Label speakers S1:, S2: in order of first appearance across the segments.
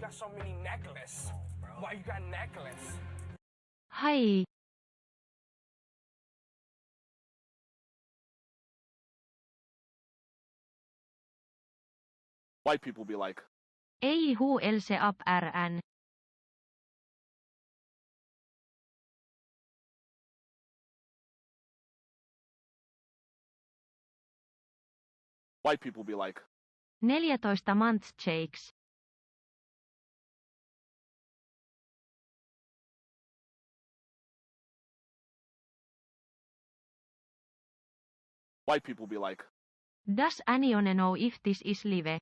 S1: got so many necklaces? Why you got necklace?
S2: Hai,
S3: White people be like,
S2: ei huu else up rn.
S3: white people be like,
S2: 14 months shakes.
S3: white people be like,
S2: Does anyone know if this is live?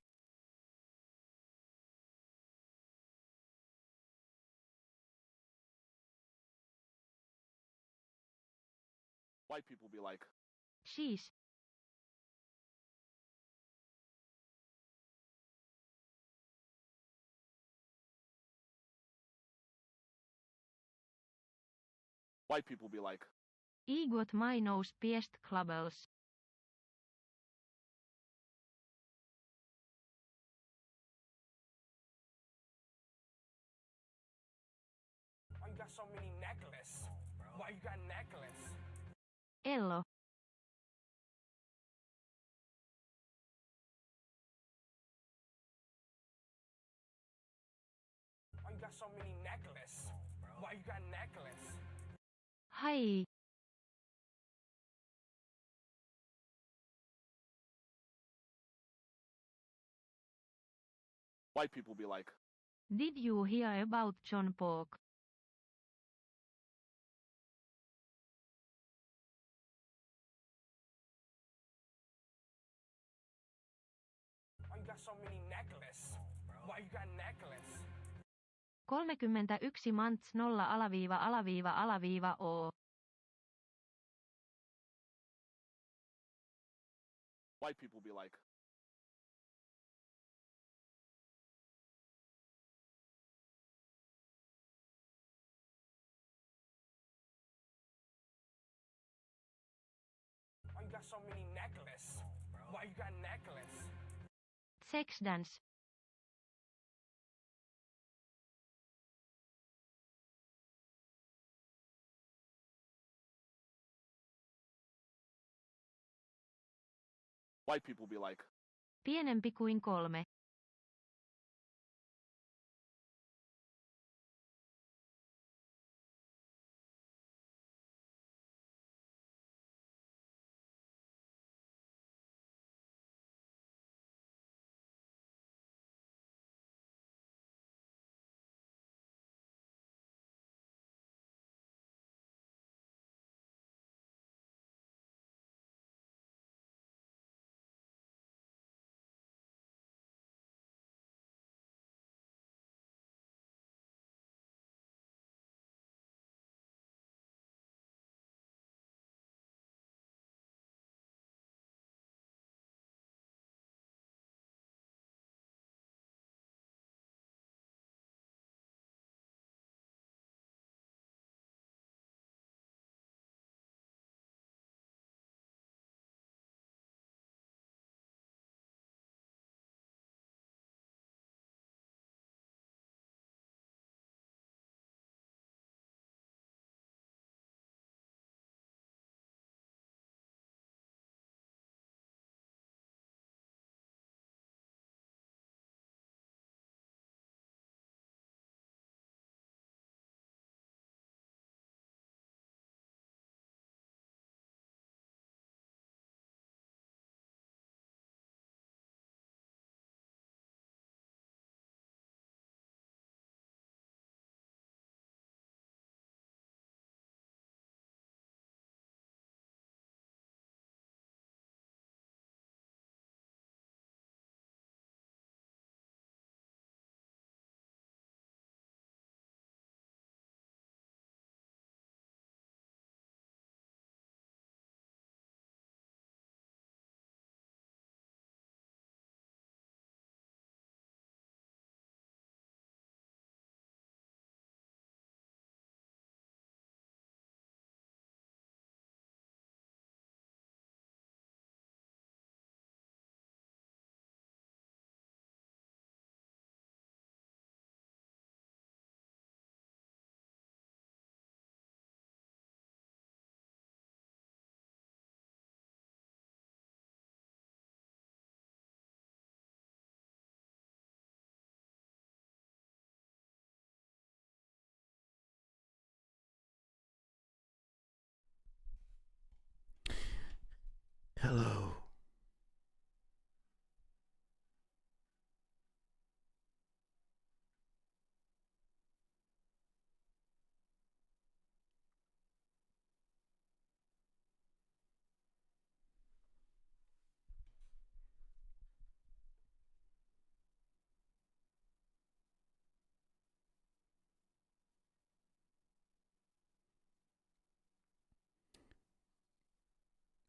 S3: white people be like,
S2: Sheesh.
S3: white people be like,
S2: I got my nose pierced clubbles.
S1: Why you got so many necklaces? Why you got necklace?
S2: Ello.
S1: Why you got so many necklaces? Why you got necklace?
S2: Hai,
S3: white people be like,
S2: did you hear about John Pork?
S1: Why you got so many necklaces? Why you got necklace?
S2: 31 months 0,__O.
S3: white people be like,
S1: Why you got so many necklaces? Why you got necklace?
S2: Sex dance.
S3: white people be like,
S2: Pienempi kuin 3.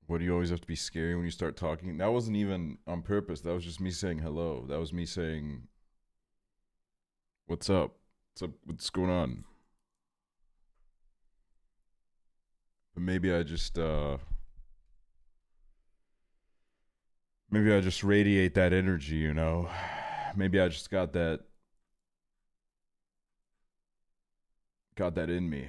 S4: What do you always have to be scary when you start talking? That wasn't even on purpose. That was just me saying hello. That was me saying, "What's up? What's up? What's going on?" But maybe I just radiate that energy, you know? Maybe I just got that in me.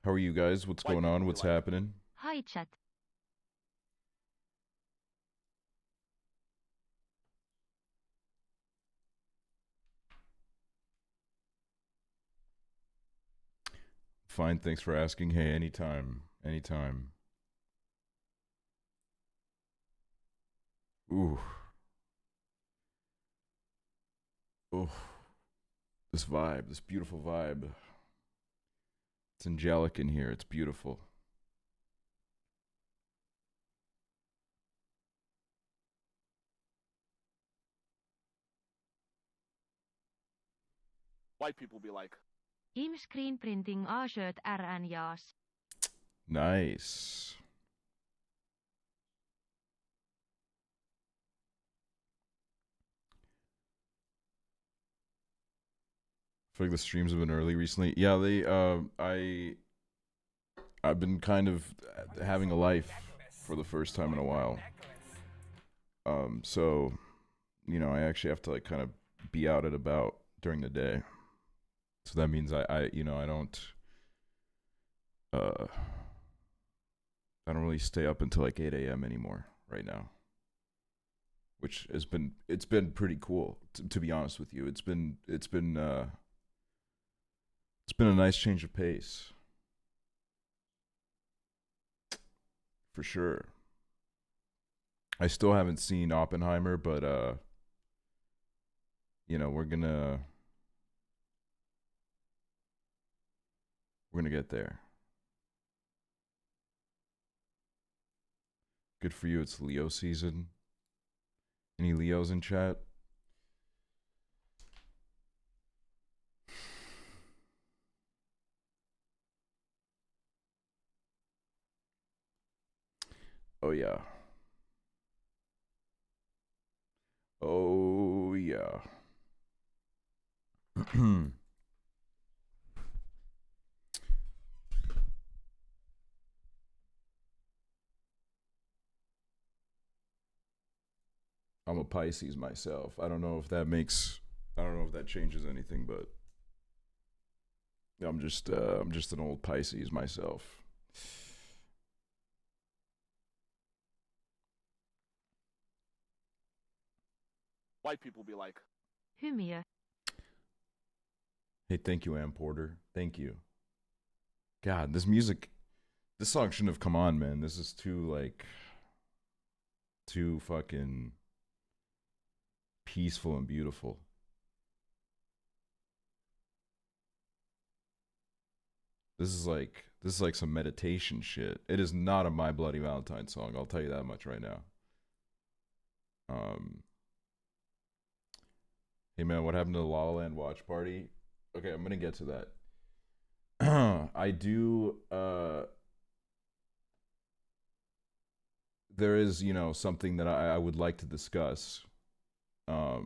S4: How are you guys? What's
S3: White
S4: going
S3: people
S4: on?
S3: be
S4: What's
S3: like-
S4: happening?
S2: Hi chat.
S4: Fine, thanks for asking. Hey, anytime. Anytime. Ooh. Oh. This vibe, this beautiful vibe. It's angelic in here. It's beautiful.
S3: White people be like,
S2: Im screen printing A-shirt RN jas.
S4: Nice. I feel like the streams have been early recently. Yeah, I've been kind of having a life for the first time in a while. So, you know, I actually have to like kind of be out and about during the day. So that means I you know, I don't really stay up until like 8 a.m. anymore right now. Which has been pretty cool to be honest with you. It's been a nice change of pace. For sure. I still haven't seen Oppenheimer, but you know, we're gonna get there. Good for you. It's Leo season. Any Leos in chat? Oh yeah. Oh yeah. I'm a Pisces myself. I don't know if that changes anything, but I'm just an old Pisces myself.
S3: white people be like,
S2: Hymiö.
S4: Hey, thank you, Ann Porter. Thank you. God, this song shouldn't have come on, man. This is too fucking peaceful and beautiful. This is like some meditation shit. It is not a My Bloody Valentine song. I'll tell you that much right now. Hey man, what happened to the La La Land watch party? Okay, I'm gonna get to that. I do. There is, you know, something that I would like to discuss. I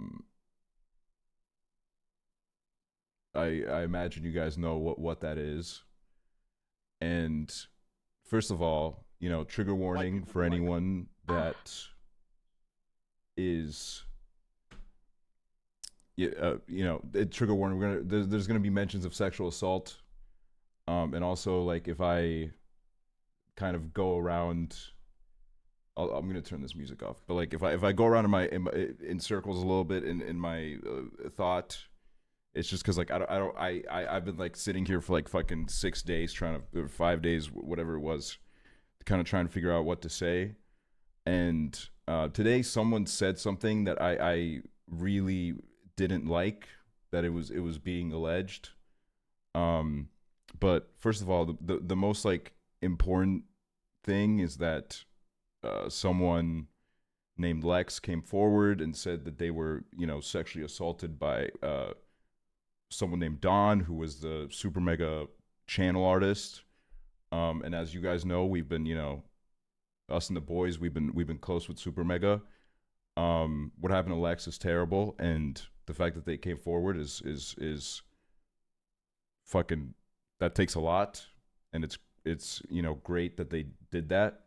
S4: imagine you guys know what that is. And first of all, you know, trigger warning for anyone that is, you know, trigger warning. There's gonna be mentions of sexual assault, and also like if I kind of go around, I'm gonna turn this music off. But like if I go around in circles a little bit in my thought. It's just because like I've been like sitting here for like fucking 6 days or 5 days, whatever it was, kind of trying to figure out what to say. And today someone said something that I really didn't like, that it was being alleged. But first of all, the most like important thing is that someone named Lex came forward and said that they were, sexually assaulted by someone named Don, who was the Super Mega channel artist. And as you guys know, we've been, us and the boys, we've been close with Super Mega. What happened to Lex is terrible, and the fact that they came forward is fucking, that takes a lot, and it's great that they did that.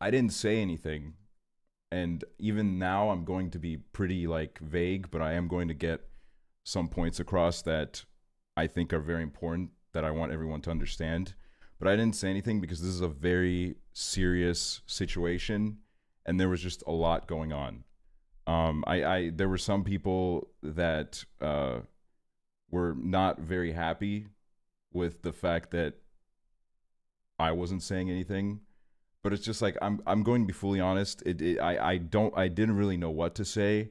S4: I didn't say anything, and even now I'm going to be pretty like vague, but I am going to get some points across that I think are very important that I want everyone to understand. But I didn't say anything because this is a very serious situation, and there was just a lot going on. There were some people that were not very happy with the fact that I wasn't saying anything, but it's just like I'm going to be fully honest. I didn't really know what to say,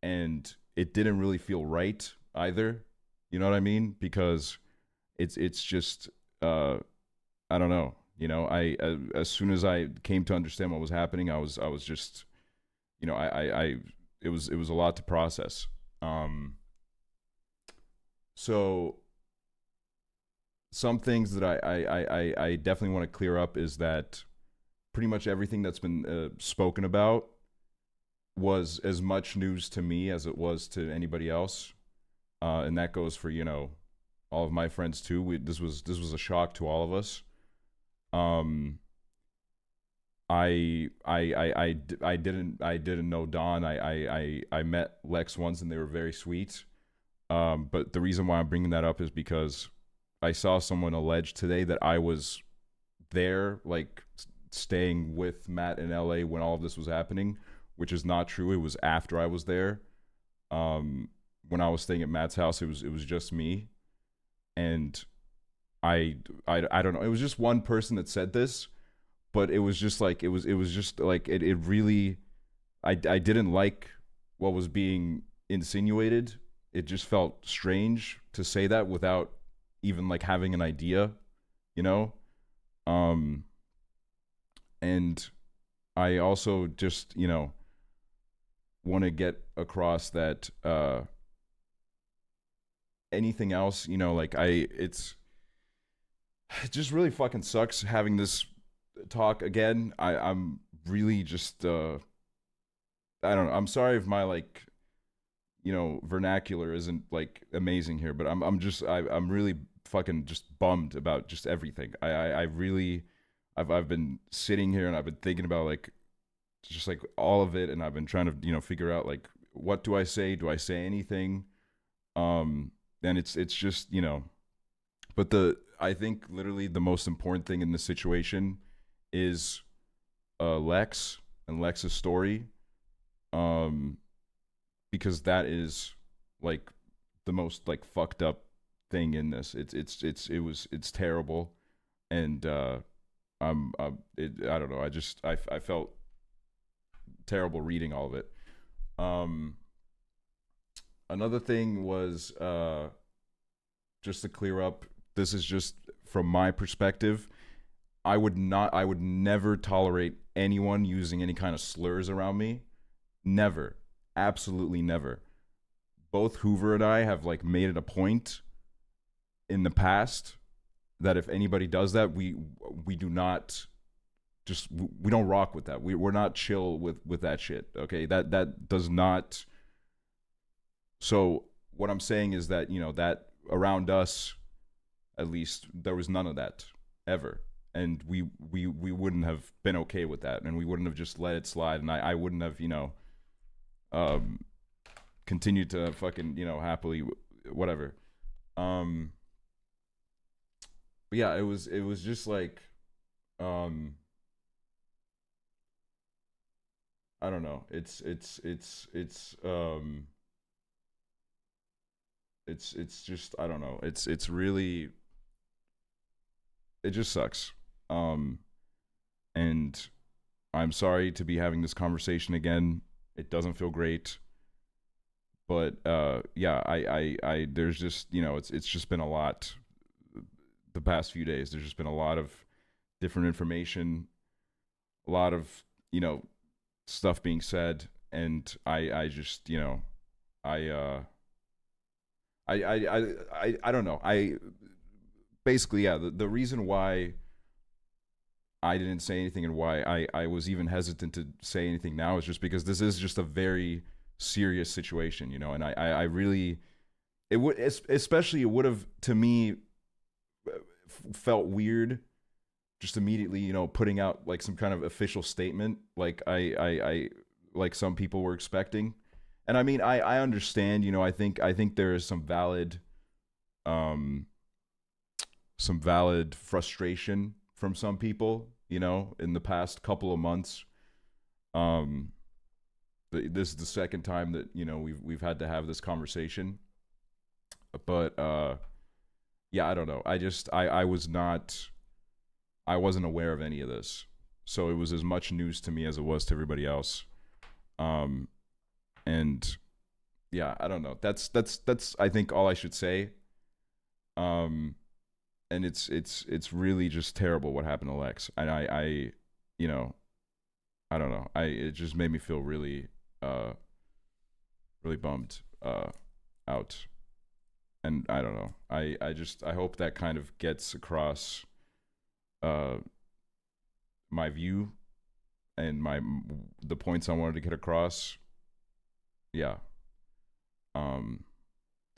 S4: and it didn't really feel right either. You know what I mean? Because it's just I don't know. As soon as I came to understand what was happening, I was just, it was a lot to process. So some things that I definitely want to clear up is that pretty much everything that's been spoken about was as much news to me as it was to anybody else, and that goes for all of my friends too. This was a shock to all of us. I didn't know Don. I met Lex once and they were very sweet. But the reason why I'm bringing that up is because I saw someone allege today that I was there, like staying with Matt in LA when all of this was happening, which is not true. It was after I was there. When I was staying at Matt's house, it was just me, and I don't know. It was just one person that said this, but it was just like it was just like it really, I didn't like what was being insinuated. It just felt strange to say that without even like having an idea, and I also just want to get across that anything else, it just really fucking sucks having this talk again. I'm really just I don't know. I'm sorry if my vernacular isn't like amazing here, but I'm really fucking just bummed about just everything. I really I've been sitting here and I've been thinking about like just like all of it, and I've been trying to figure out like what do I say? Do I say anything? And it's just but I think literally the most important thing in this situation is Lex and Lex's story, because that is like the most like fucked up thing in this. It's terrible, and I don't know. I felt terrible reading all of it. Another thing was just to clear up. This is just from my perspective. I would never tolerate anyone using any kind of slurs around me. Never. Absolutely never. Both Hoover and I have like made it a point in the past that if anybody does that, we do not just, we don't rock with that. We're not chill with that shit. Okay. That does not. So what I'm saying is that, that around us, at least, there was none of that ever. And we wouldn't have been okay with that, and we wouldn't have just let it slide, and I wouldn't have, continued to fucking, happily, whatever. But yeah, it was just like, I don't know. It's just, I don't know. It's really, it just sucks. And I'm sorry to be having this conversation again. It doesn't feel great, but yeah, I there's just, it's just been a lot the past few days. There's just been a lot of different information, a lot of you know, stuff being said, and I just, you know, I I don't know. I basically, yeah, the reason why I didn't say anything and why I was even hesitant to say anything now is just because this is just a very serious situation, you know, and I really, it would, especially it would have, to me, felt weird just immediately, you know, putting out like some kind of official statement like I like some people were expecting. And I mean, I understand, you know, I think there is um some valid frustration from some people, you know, in the past couple of months. Um this is the second time that, you know, we've had to have this conversation. But yeah, I don't know. I was not, I wasn't aware of any of this. So it was as much news to me as it was to everybody else. Um and yeah, I don't know. That's I think all I should say. Um and it's really just terrible what happened to Lex. And I you know, I don't know. It just made me feel really really bummed out. And I don't know. I hope that kind of gets across my view and the points I wanted to get across. Yeah. So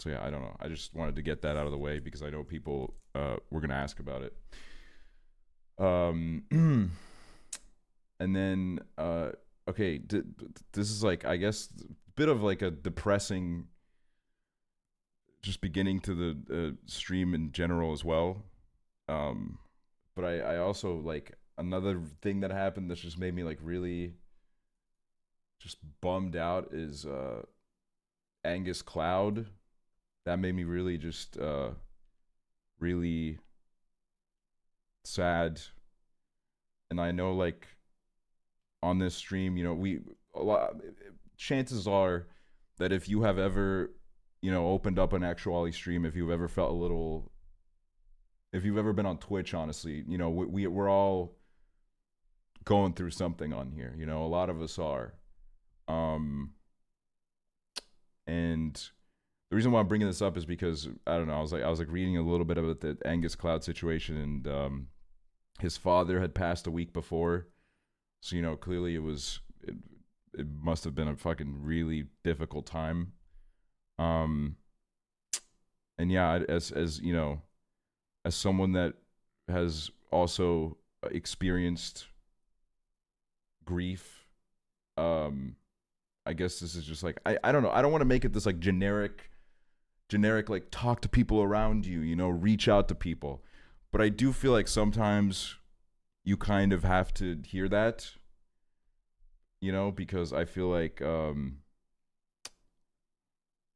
S4: yeah, I don't know. I just wanted to get that out of the way because I know people were gonna ask about it. And then okay, this is like, I guess, a bit of like a depressing just beginning to the stream in general as well. But I also, like, another thing that happened that's just made me like really just bummed out is Angus Cloud. That made me really just really sad. And I know, like, on this stream, you know, chances are that if you have ever, you know, opened up an Aksually stream, if you've ever felt a little, if you've ever been on Twitch, honestly, you know, we're all going through something on here, you know, a lot of us are. And the reason why I'm bringing this up is because, I don't know, I was like reading a little bit about the Angus Cloud situation, and his father had passed a week before. So, you know, clearly it must have been a fucking really difficult time. And yeah, as you know, as someone that has also experienced grief, I guess this is just like, I don't know. I don't want to make it this like generic, like, talk to people around you, you know, reach out to people. But I do feel like sometimes you kind of have to hear that, you know, because I feel like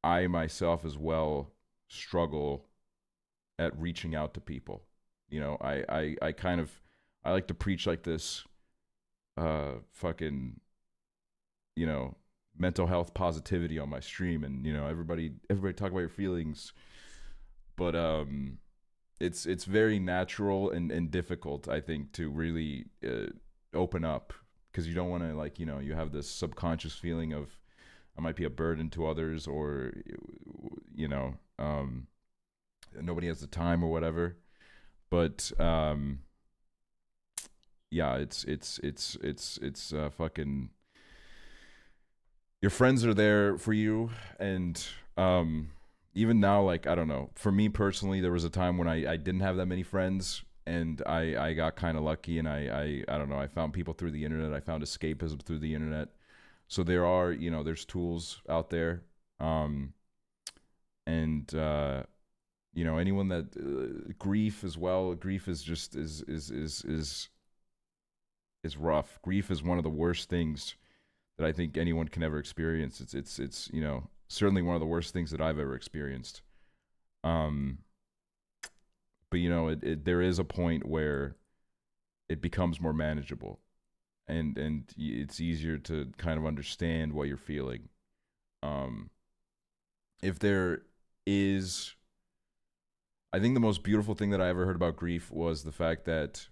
S4: I myself as well struggle at reaching out to people. You know, I kind of, I like to preach like this fucking, you know, mental health positivity on my stream, and, you know, everybody talk about your feelings. But it's very natural and difficult, I think, to really open up, because you don't want to, like, you know, you have this subconscious feeling of, I might be a burden to others, or, you know, nobody has the time or whatever. But yeah, it's fucking, your friends are there for you. And even now, like, I don't know, for me personally, there was a time when I didn't have that many friends, and I got kind of lucky, and I don't know, I found people through the internet. I found escapism through the internet. So there are, you know, there's tools out there. And you know, anyone that grief as well, grief is just is rough. Grief is one of the worst things that I think anyone can ever experience. It's you know, certainly one of the worst things that I've ever experienced. But, you know, there is a point where it becomes more manageable, and it's easier to kind of understand what you're feeling. If there is, I think the most beautiful thing that I ever heard about grief was the fact that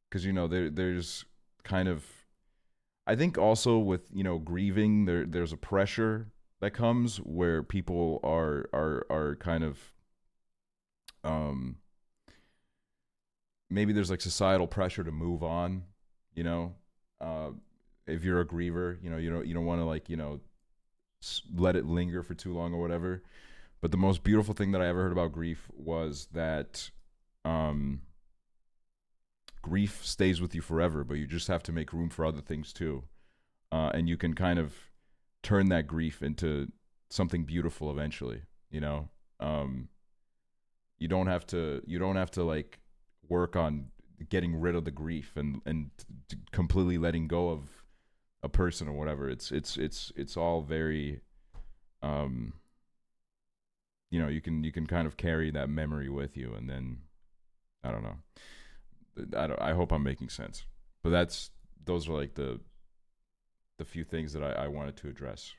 S4: because there's kind of, I think also with grieving, there's a pressure that comes where people are kind of maybe there's like societal pressure to move on, you know. If you're a griever, you don't want to like let it linger for too long or whatever. But the most beautiful thing that I ever heard about grief was that grief stays with you forever, but you just have to make room for other things too. And you can kind of turn that grief into something beautiful eventually, you know. You don't have to like work on getting rid of the grief and completely letting go of a person or whatever. It's all very you can kind of carry that memory with you, and then I don't know. I hope I'm making sense. But those are like the few things that I wanted to address.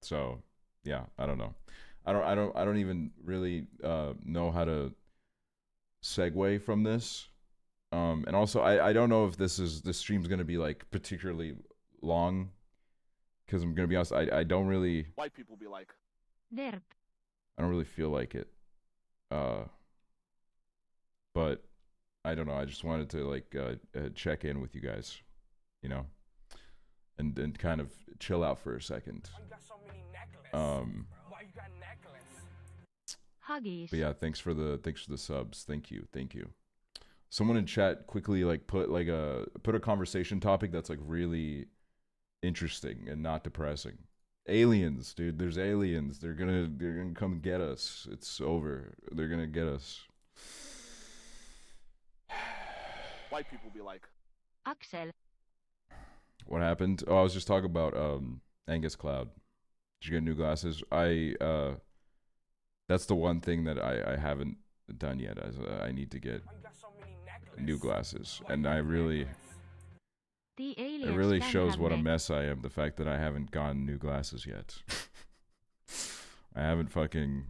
S4: So yeah, I don't know. I don't even really know how to segue from this. And also I don't know if this stream's gonna be like particularly long, because I'm gonna be honest, I don't really,
S3: white people be like,
S2: Derp.
S4: I don't really feel like it. But I don't know. I just wanted to like check in with you guys, and kind of chill out for a second.
S1: Why you got so many necklaces? Why you got necklace?
S2: Huggies.
S4: But yeah, thanks for the subs. Thank you. Someone in chat quickly like put a conversation topic that's like really interesting and not depressing. Aliens, dude. There's aliens. They're gonna come get us. It's over. They're gonna get us.
S3: white people be like,
S2: Aksel.
S4: What happened? Oh, I was just talking about Angus Cloud. Did you get new glasses? That's the one thing that I haven't done yet. I need to get
S1: Why you got so many necklaces?
S4: new glasses,
S1: Why you
S4: and
S1: got
S4: it really
S2: The aliens
S4: shows what a
S2: me.
S4: mess I am. The fact that I haven't gotten new glasses yet. I haven't fucking.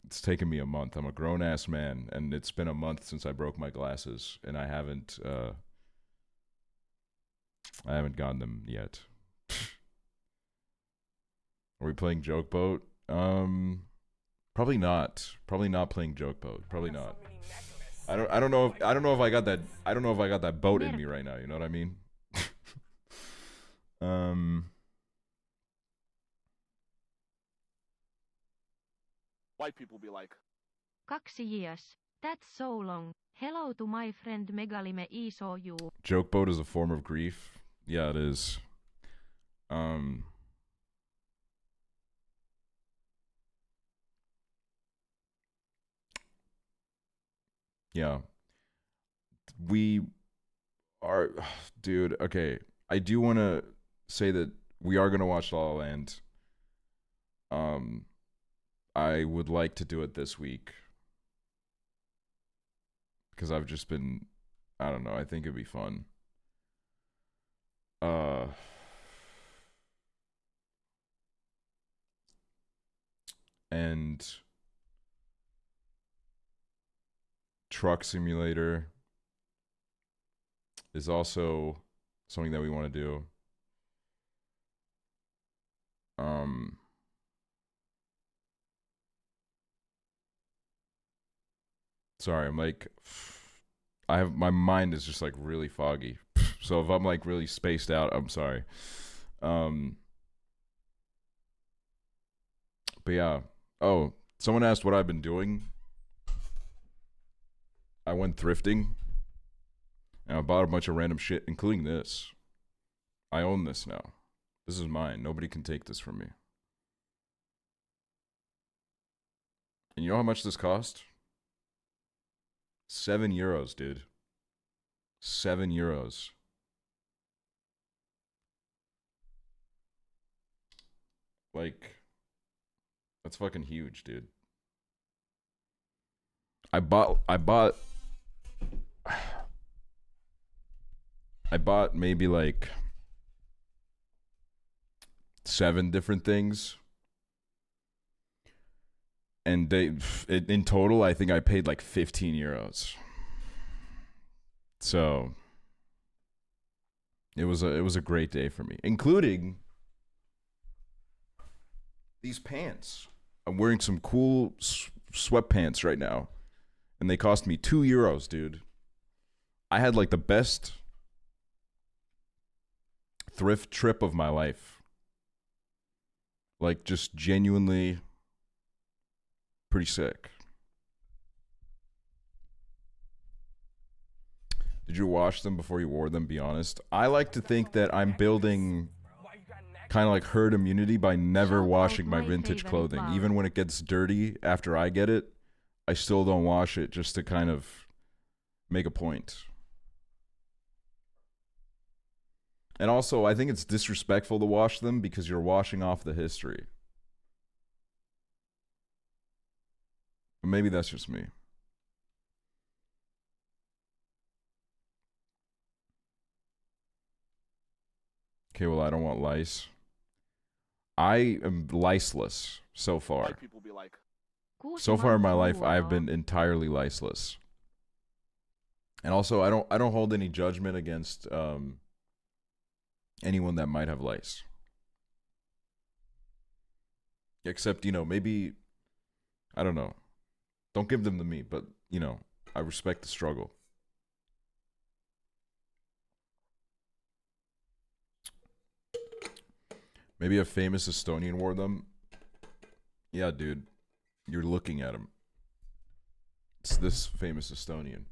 S4: It's taken me a month. I'm a grown ass man, and it's been a month since I broke my glasses, and I haven't gotten them yet. Are we playing Joke Boat? Probably not. Probably not playing Joke Boat. Probably not. I don't know if I got that boat in me right now. You know what I mean?
S3: white people be like,
S2: 2 years. That's so long. Hello to my friend Megalime Iso you.
S4: Joke Boat is a form of grief. Yeah, it is. Yeah. We are, dude, okay. I do want to say that we are going to watch La La Land. I would like to do it this week, because I've just been, I don't know, I think it'd be fun. And Truck Simulator is also something that we want to do. Sorry, I'm like, my mind is just like really foggy. So if I'm like really spaced out, I'm sorry. But yeah. Oh, someone asked what I've been doing. I went thrifting, and I bought a bunch of random shit, including this. I own this now. This is mine. Nobody can take this from me. And you know how much this cost? 7 euros, dude. 7 euros. Like, that's fucking huge, dude. I bought maybe like 7 different things. And in total, I think I paid like 15 euros. So it was a great day for me, including these pants. I'm wearing some cool sweatpants right now, and they cost me 2 euros, dude. I had like the best thrift trip of my life. Like, just genuinely pretty sick. Did you wash them before you wore them? Be honest. I like to think that I'm building kind of like herd immunity by never washing my vintage clothing. Even when it gets dirty after I get it, I still don't wash it just to kind of make a point. And also, I think it's disrespectful to wash them because you're washing off the history. But maybe that's just me. Okay, well, I don't want lice. I am liceless so far.
S3: White people be like,
S4: So far in my life, I've been entirely liceless. And also, I don't hold any judgment against anyone that might have lice. Except, you know, maybe, I don't know. Don't give them to me, but, you know, I respect the struggle. Maybe a famous Estonian wore them. Yeah, dude. You're looking at him. It's this famous Estonian.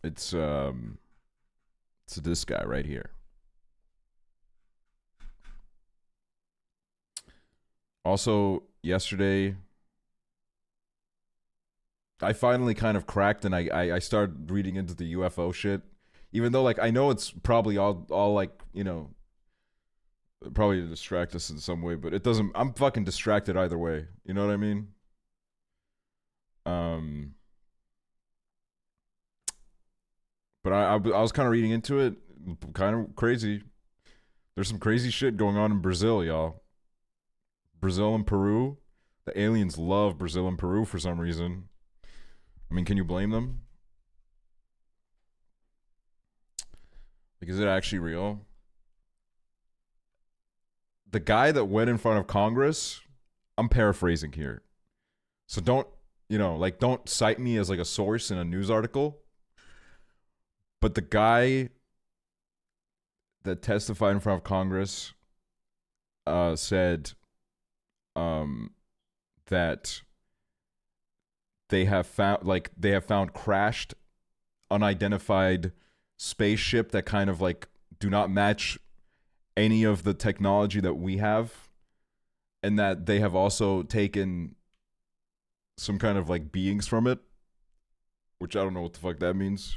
S4: It's this guy right here. Also, yesterday, I finally kind of cracked and I started reading into the UFO shit. Even though, like, I know it's probably all like, you know, probably to distract us in some way, but it doesn't, I'm fucking distracted either way. You know what I mean? But I was kind of reading into it, kind of crazy. There's some crazy shit going on in Brazil, y'all. Brazil and Peru. The aliens love Brazil and Peru for some reason. I mean, can you blame them? Like, is it actually real? The guy that went in front of Congress, I'm paraphrasing here. So don't, you know, like, don't cite me as like a source in a news article. But the guy that testified in front of Congress said that they have found crashed, unidentified spaceship that kind of like do not match any of the technology that we have, and that they have also taken some kind of like beings from it, which I don't know what the fuck that means.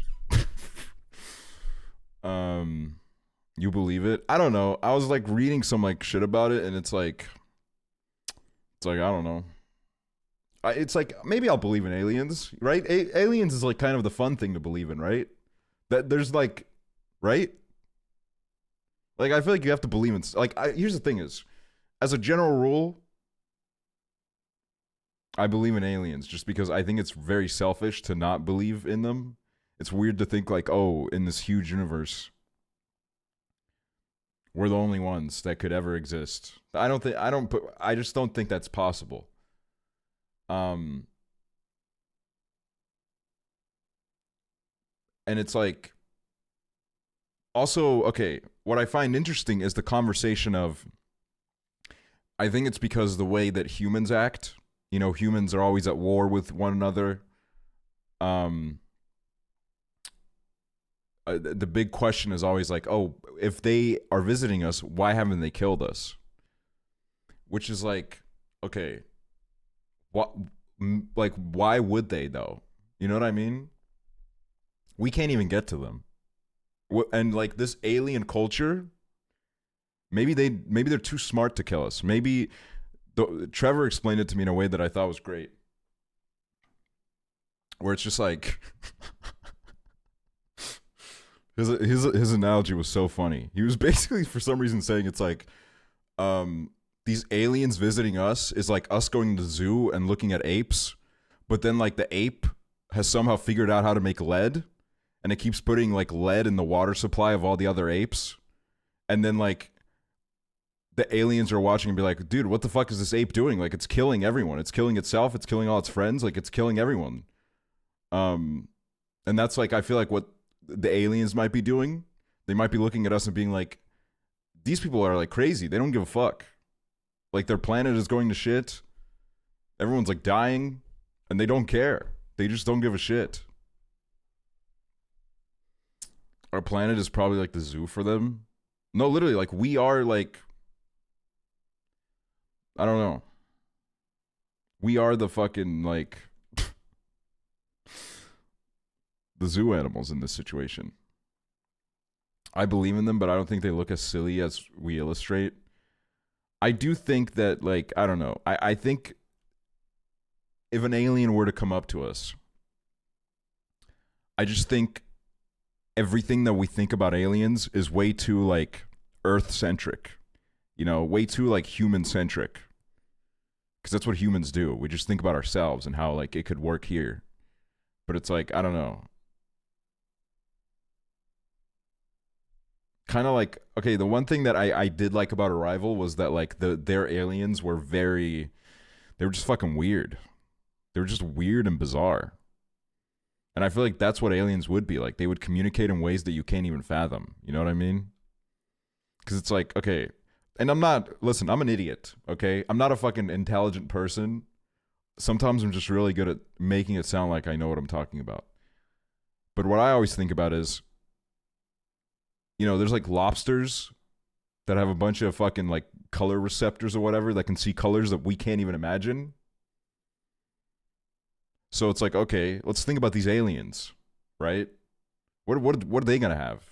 S4: You believe it? I don't know. I was like reading some like shit about it, and it's like I don't know. It's like, maybe I'll believe in aliens, right? Aliens is like kind of the fun thing to believe in, right? That there's like, right? Like, I feel like you have to believe in, like, here's the thing is, as a general rule, I believe in aliens just because I think it's very selfish to not believe in them. It's weird to think like, oh, in this huge universe, we're the only ones that could ever exist. I just don't think that's possible. And it's like, also, okay, what I find interesting is the conversation of, I think it's because the way that humans act, you know, humans are always at war with one another. The big question is always like, oh, if they are visiting us, why haven't they killed us? Which is like, okay, why would they though? You know what I mean? We can't even get to them. And like this alien culture, maybe they're too smart to kill us. Maybe Trevor explained it to me in a way that I thought was great, where it's just like his analogy was so funny. He was basically, for some reason, saying it's like these aliens visiting us is like us going to the zoo and looking at apes, but then like the ape has somehow figured out how to make lead, and it keeps putting like lead in the water supply of all the other apes, and then like the aliens are watching and be like, dude, what the fuck is this ape doing? Like, it's killing everyone. It's killing itself. It's killing all its friends. Like, it's killing everyone. And that's like, I feel like what the aliens might be doing. They might be looking at us and being like, these people are like crazy. They don't give a fuck. Like, their planet is going to shit. Everyone's like dying, and they don't care. They just don't give a shit. Our planet is probably like the zoo for them. No, literally, like, we are like, I don't know. We are the fucking, like, the zoo animals in this situation. I believe in them, but I don't think they look as silly as we illustrate. I do think that, like, I don't know. I think if an alien were to come up to us, I just think everything that we think about aliens is way too, like, Earth-centric. You know, way too, like, human-centric. Because that's what humans do. We just think about ourselves and how, like, it could work here. But it's like, I don't know. Kind of like, okay, the one thing that I did like about Arrival was that, like, their aliens were they were just fucking weird. They were just weird and bizarre. And I feel like that's what aliens would be. Like, they would communicate in ways that you can't even fathom. You know what I mean? Because it's like, okay, and I'm an idiot, okay? I'm not a fucking intelligent person. Sometimes I'm just really good at making it sound like I know what I'm talking about. But what I always think about is, you know, there's like lobsters that have a bunch of fucking like color receptors or whatever that can see colors that we can't even imagine. So it's like, okay, let's think about these aliens, right? What are they going to have?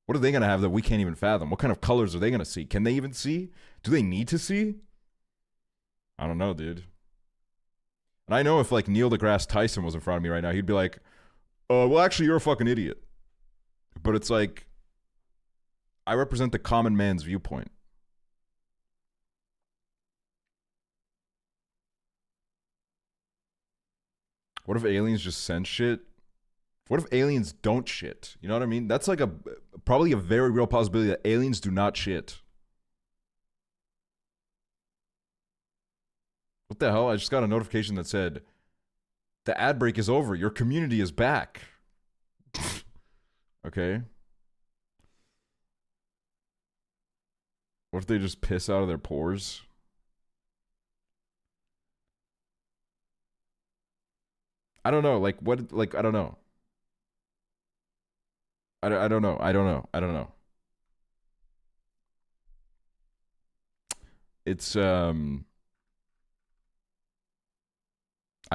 S4: What are they going to have that we can't even fathom? What kind of colors are they going to see? Can they even see? Do they need to see? I don't know, dude. And I know if, like, Neil deGrasse Tyson was in front of me right now, he'd be like, well, actually, you're a fucking idiot. But it's like, I represent the common man's viewpoint. What if aliens just sense shit? What if aliens don't shit? You know what I mean? That's like probably a very real possibility that aliens do not shit. What the hell? I just got a notification that said, the ad break is over. Your community is back. Okay. What if they just piss out of their pores? I don't know. Like, what? Like, I don't know. I don't know. I don't know. I don't know. It's, I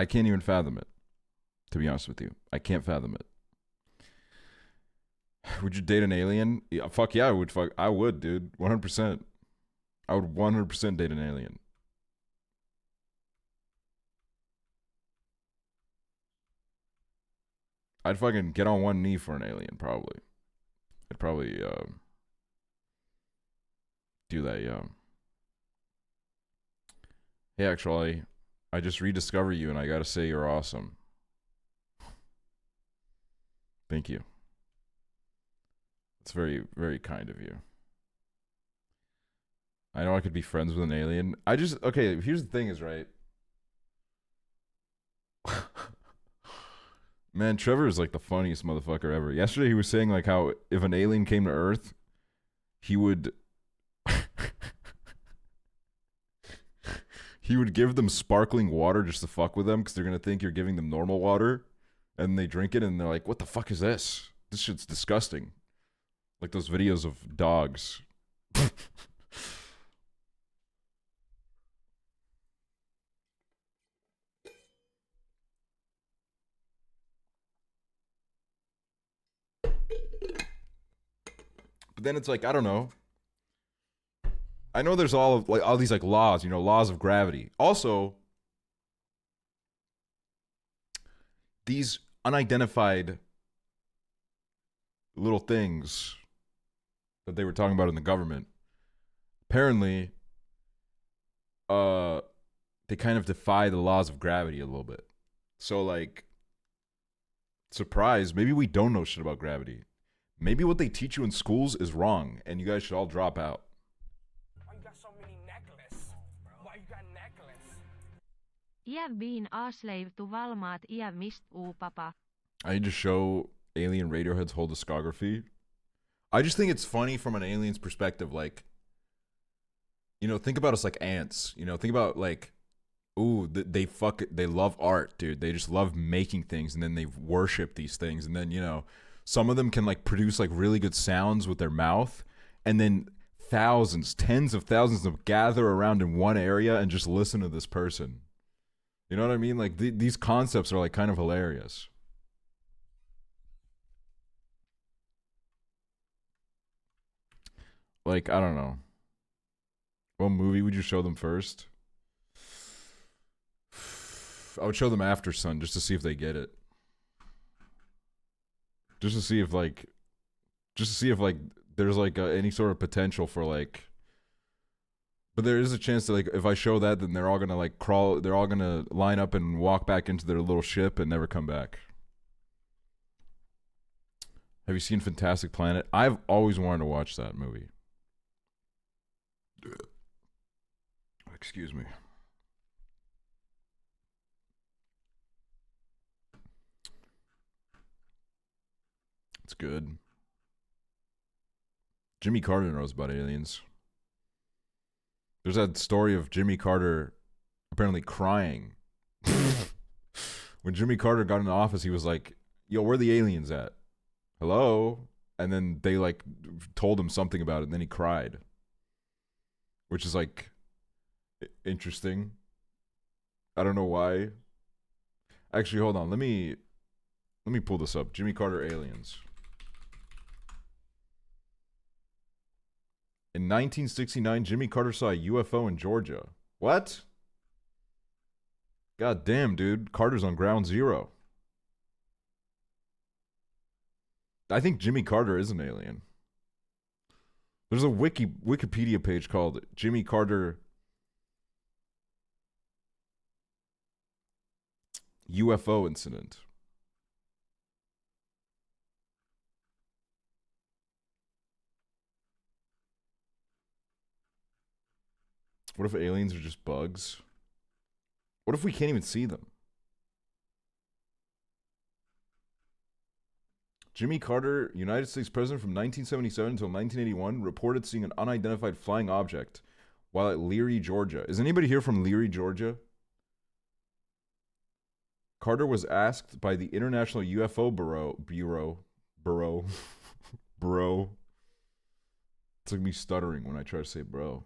S4: can't even fathom it, to be honest with you. I can't fathom it. Would you date an alien? Yeah, fuck yeah, I would, dude. 100%. I would 100% date an alien. I'd fucking get on one knee for an alien, probably. I'd probably do that, yeah. Hey, actually, I just rediscovered you, and I gotta say you're awesome. Thank you. It's very, very kind of you. I know I could be friends with an alien. Okay, here's the thing is, right? Man, Trevor is like the funniest motherfucker ever. Yesterday he was saying like how if an alien came to Earth, he would he would give them sparkling water just to fuck with them because they're gonna think you're giving them normal water, and they drink it and they're like, "What the fuck is this? This shit's disgusting." Like those videos of dogs. But then it's like, I don't know. I know there's all these like laws, you know, laws of gravity. Also, these unidentified little things that they were talking about in the government. Apparently, they kind of defy the laws of gravity a little bit. So like, surprise, maybe we don't know shit about gravity. Maybe what they teach you in schools is wrong, and you guys should all drop out.
S1: Why you got so many necklaces? Why you got necklace?
S2: I've been a slave to Walmart. I've missed papa.
S4: I need to show Alien Radiohead's whole discography. I just think it's funny from an alien's perspective. Like, you know, think about us like ants. You know, think about like, ooh, they love art, dude. They just love making things, and then they worship these things, and then, you know, some of them can like produce like really good sounds with their mouth, and then thousands, tens of thousands of gather around in one area and just listen to this person. You know what I mean? Like these concepts are like kind of hilarious. Like, I don't know. What movie would you show them first? I would show them After Sun just to see if they get it. Just to see if like there's like any sort of potential for like. But there is a chance that like if I show that, then they're all gonna like crawl. They're all gonna line up and walk back into their little ship and never come back. Have you seen Fantastic Planet? I've always wanted to watch that movie. Excuse me. It's good. Jimmy Carter knows about aliens. There's that story of Jimmy Carter apparently crying. When Jimmy Carter got in the office, he was like, yo, where are the aliens at? Hello? And then they like told him something about it, and then he cried. Which is like interesting. I don't know why. Actually, hold on. Let me pull this up. Jimmy Carter aliens. In 1969, Jimmy Carter saw a UFO in Georgia. What? God damn, dude. Carter's on ground zero. I think Jimmy Carter is an alien. There's a Wikipedia page called Jimmy Carter UFO incident. What if aliens are just bugs? What if we can't even see them? Jimmy Carter, United States president from 1977 until 1981, reported seeing an unidentified flying object while at Leary, Georgia. Is anybody here from Leary, Georgia? Carter was asked by the International UFO Bureau. It's like me stuttering when I try to say bro.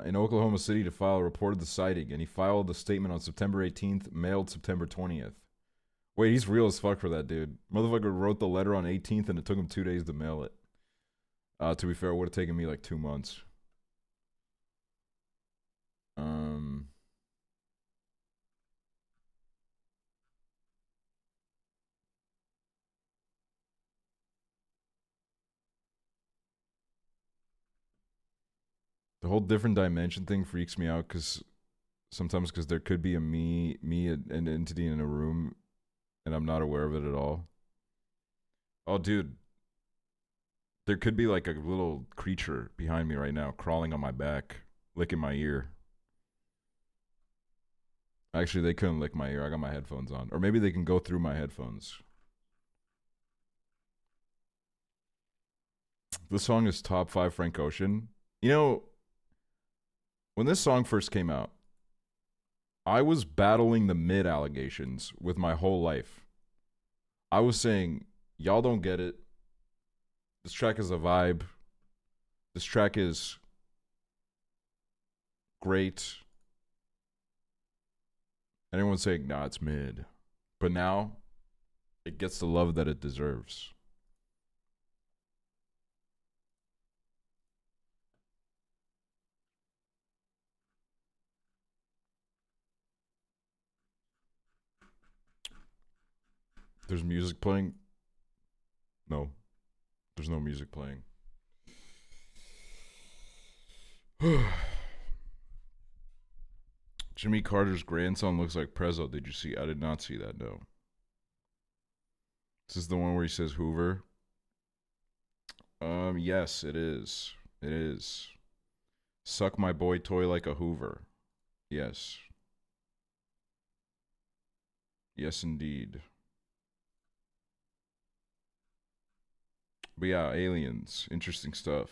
S4: In Oklahoma City to file a report of the sighting, and he filed the statement on September 18th, mailed September 20th. Wait, he's real as fuck for that, dude. Motherfucker wrote the letter on 18th, and it took him 2 days to mail it. To be fair, it would have taken me like 2 months. The whole different dimension thing freaks me out because there could be an entity in a room, and I'm not aware of it at all. Oh, dude. There could be like a little creature behind me right now, crawling on my back, licking my ear. Actually, they couldn't lick my ear. I got my headphones on. Or maybe they can go through my headphones. This song is top 5 Frank Ocean. You know, when this song first came out, I was battling the mid allegations with my whole life. I was saying, y'all don't get it. This track is a vibe. This track is great. And everyone's saying, nah, it's mid. But now, it gets the love that it deserves. There's music playing? No. There's no music playing. Jimmy Carter's grandson looks like Prezzo. Did you see? I did not see that, no. This is the one where he says Hoover. Yes, it is. It is. Suck my boy toy like a Hoover. Yes. Yes, indeed. But yeah, aliens. Interesting stuff.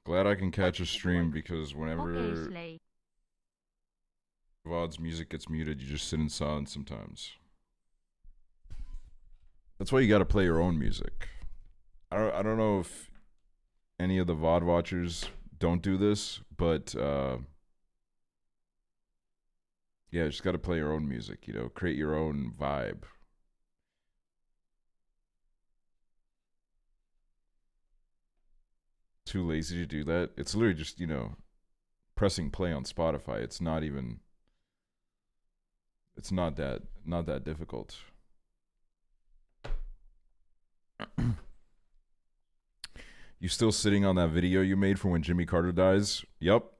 S4: Glad I can catch a stream because whenever VOD's music gets muted, you just sit in silence sometimes. That's why you gotta play your own music. I don't know if any of the VOD watchers don't do this, but yeah, just gotta play your own music, you know, create your own vibe. Too lazy to do that. It's literally just, you know, pressing play on Spotify. It's not that difficult. You still sitting on that video you made from when Jimmy Carter dies? Yup.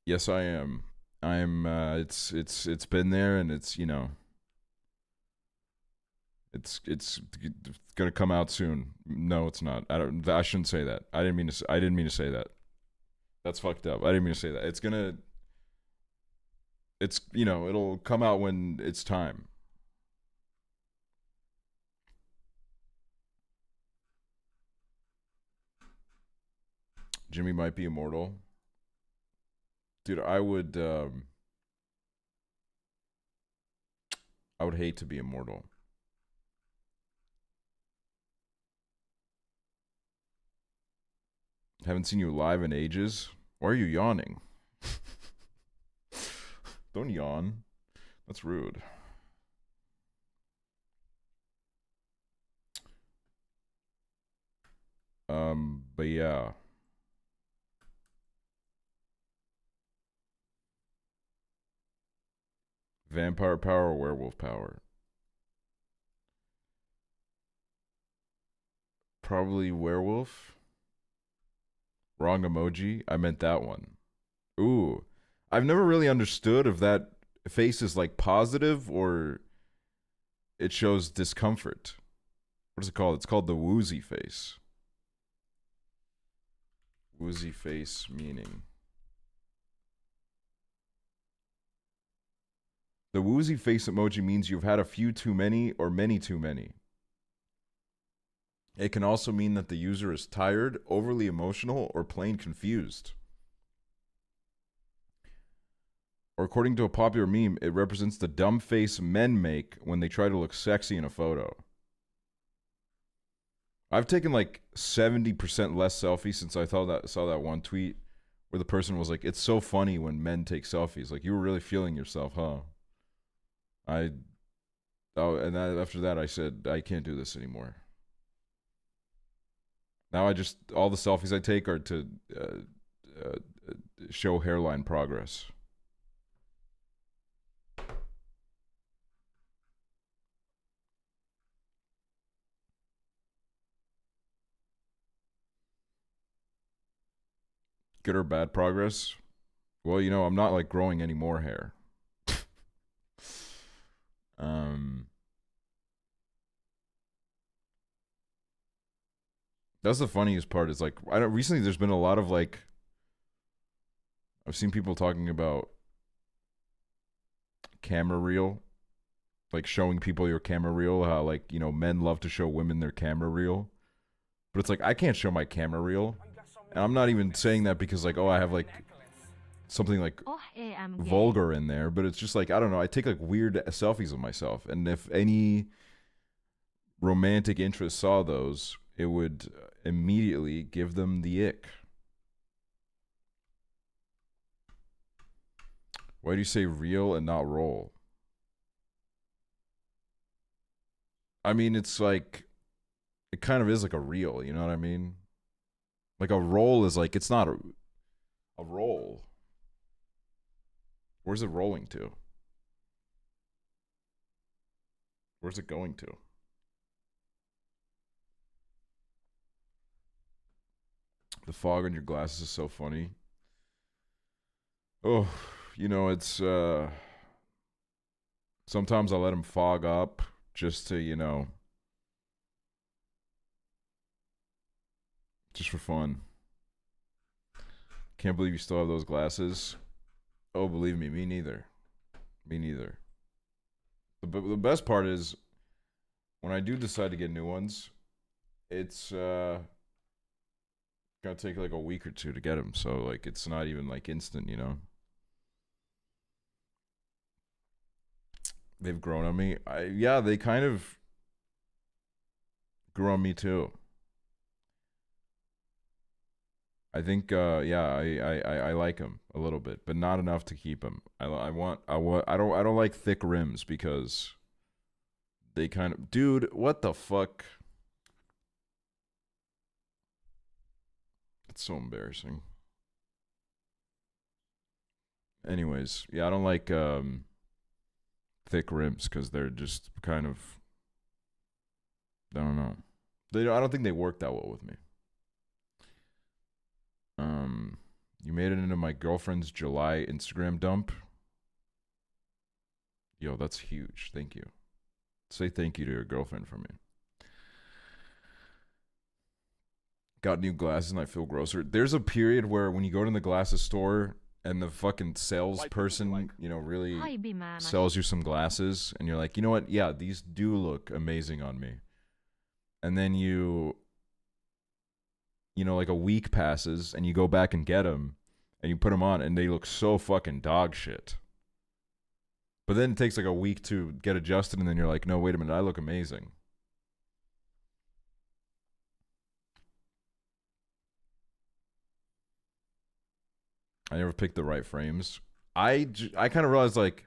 S4: Yes, I am. It's been there, and it's, you know, it's gonna come out soon. No, it's not. I shouldn't say that. I didn't mean to say that. That's fucked up. I didn't mean to say that. It's, you know, it'll come out when it's time. Jimmy might be immortal. Dude, I would hate to be immortal. Haven't seen you live in ages. Why are you yawning? Don't yawn. That's rude. But yeah. Vampire power or werewolf power? Probably werewolf. Wrong emoji. I meant that one. Ooh. I've never really understood if that face is like positive or it shows discomfort. What is it called? It's called the woozy face. Woozy face meaning. The woozy face emoji means you've had a few too many or many too many. It can also mean that the user is tired, overly emotional, or plain confused. Or according to a popular meme, it represents the dumb face men make when they try to look sexy in a photo. I've taken like 70% less selfies since I saw that one tweet where the person was like, "It's so funny when men take selfies. Like, you were really feeling yourself, huh?" After that I said, I can't do this anymore. Now all the selfies I take are to show hairline progress. Good or bad progress? Well, you know, I'm not like growing any more hair. That's the funniest part is like, recently there's been a lot of like, I've seen people talking about camera reel, like showing people your camera reel, how like, you know, men love to show women their camera reel. But it's like, I can't show my camera reel. And I'm not even saying that because like, oh, I have like something like vulgar in there, but it's just like, I don't know, I take like weird selfies of myself. And if any romantic interest saw those, it would immediately give them the ick. Why do you say reel and not roll? I mean, it's like, it kind of is like a reel, you know what I mean? Like a roll is like, it's not a roll. Where's it rolling to? Where's it going to? The fog on your glasses is so funny. Oh, it's sometimes I let them fog up just to, just for fun. Can't believe you still have those glasses. Oh, believe me, me neither. Me neither. The best part is when I do decide to get new ones, it's gonna take like a week or two to get them. So like it's not even like instant, They've grown on me. Yeah, they kind of grew on me too. I think I like them a little bit, but not enough to keep them. I don't like thick rims because they kind of, dude, what the fuck? It's so embarrassing. Anyways, yeah, I don't like thick rims because they're just kind of, I don't know. I don't think they work that well with me. You made it into my girlfriend's July Instagram dump. Yo, that's huge. Thank you. Say thank you to your girlfriend for me. Got new glasses and I feel grosser. There's a period where when you go to the glasses store and the fucking salesperson, really sells you some glasses and you're like, you know what? Yeah, these do look amazing on me. And then like a week passes and you go back and get them and you put them on and they look so fucking dog shit. But then it takes like a week to get adjusted and then you're like, no, wait a minute, I look amazing. I never picked the right frames. I kind of realized like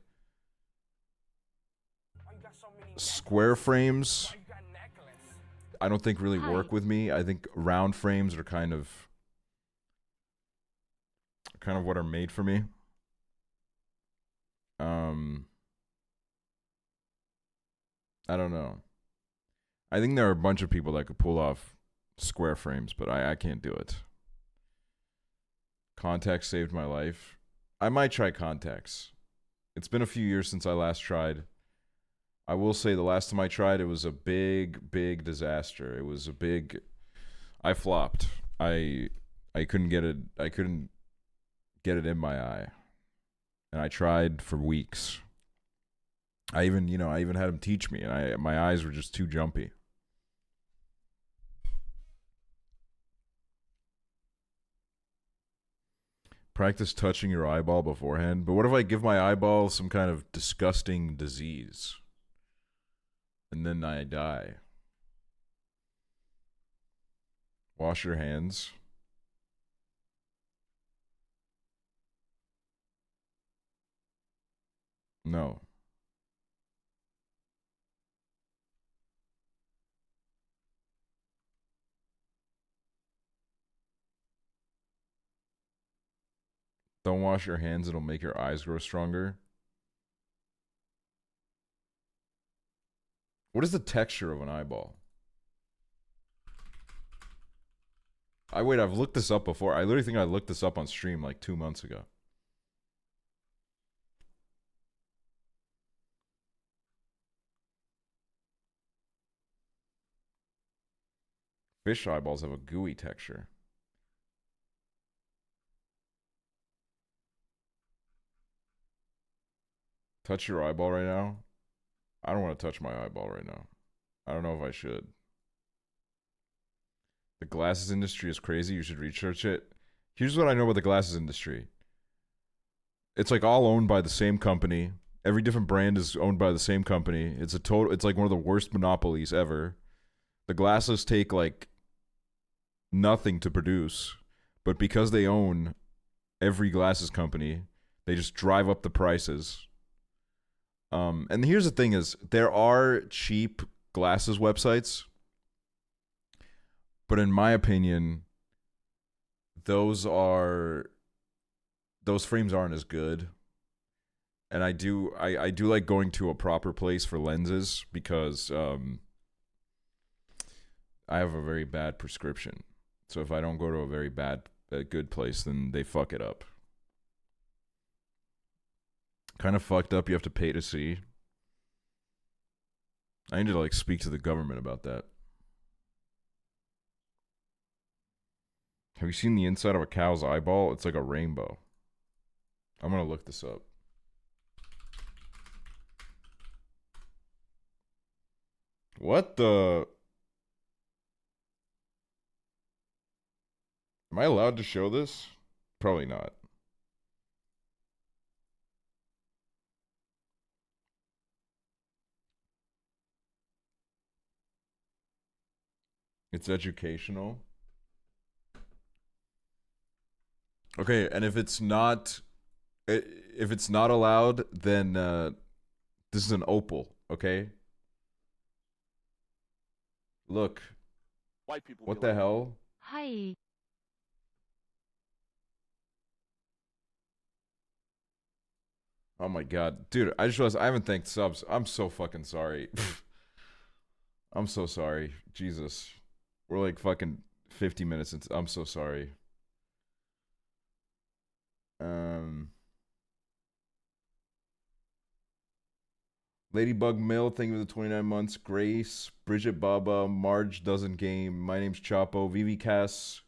S4: square frames I don't think really work with me. I think round frames are kind of what are made for me. I don't know. I think there are a bunch of people that could pull off square frames, but I can't do it. Contacts saved my life. I might try contacts. It's been a few years since I last tried. I will say the last time I tried, it was a big, big disaster. It was a big... I flopped. I couldn't get it. I couldn't get it in my eye. And I tried for weeks. I even had him teach me, and my eyes were just too jumpy. Practice touching your eyeball beforehand. But what if I give my eyeball some kind of disgusting disease? And then I die. Wash your hands. No. Don't wash your hands, it'll make your eyes grow stronger. What is the texture of an eyeball? I've looked this up before. I literally think I looked this up on stream like 2 months ago. Fish eyeballs have a gooey texture. Touch your eyeball right now? I don't want to touch my eyeball right now. I don't know if I should. The glasses industry is crazy. You should research it. Here's what I know about the glasses industry. It's like all owned by the same company. Every different brand is owned by the same company. It's like one of the worst monopolies ever. The glasses take like nothing to produce, but because they own every glasses company, they just drive up the prices. And here's the thing is, there are cheap glasses websites, but in my opinion, those frames aren't as good. And I do like going to a proper place for lenses because I have a very bad prescription. So if I don't go to a good place, then they fuck it up. Kind of fucked up. You have to pay to see. I need to like speak to the government about that. Have you seen the inside of a cow's eyeball? It's like a rainbow. I'm gonna look this up. What the? Am I allowed to show this? Probably not. It's educational. Okay, and if it's not allowed, then this is an opal, okay? Look.
S3: White people.
S4: What the hell?
S2: Hi.
S4: Oh my god. Dude, I just realized I haven't thanked subs. I'm so fucking sorry. I'm so sorry. Jesus. We're like fucking 50 minutes into... I'm so sorry. Ladybug Mill, thank you for the 29 months. Grace, Bridget Baba, Marge doesn't game. My name's Chapo, Vivi Cass,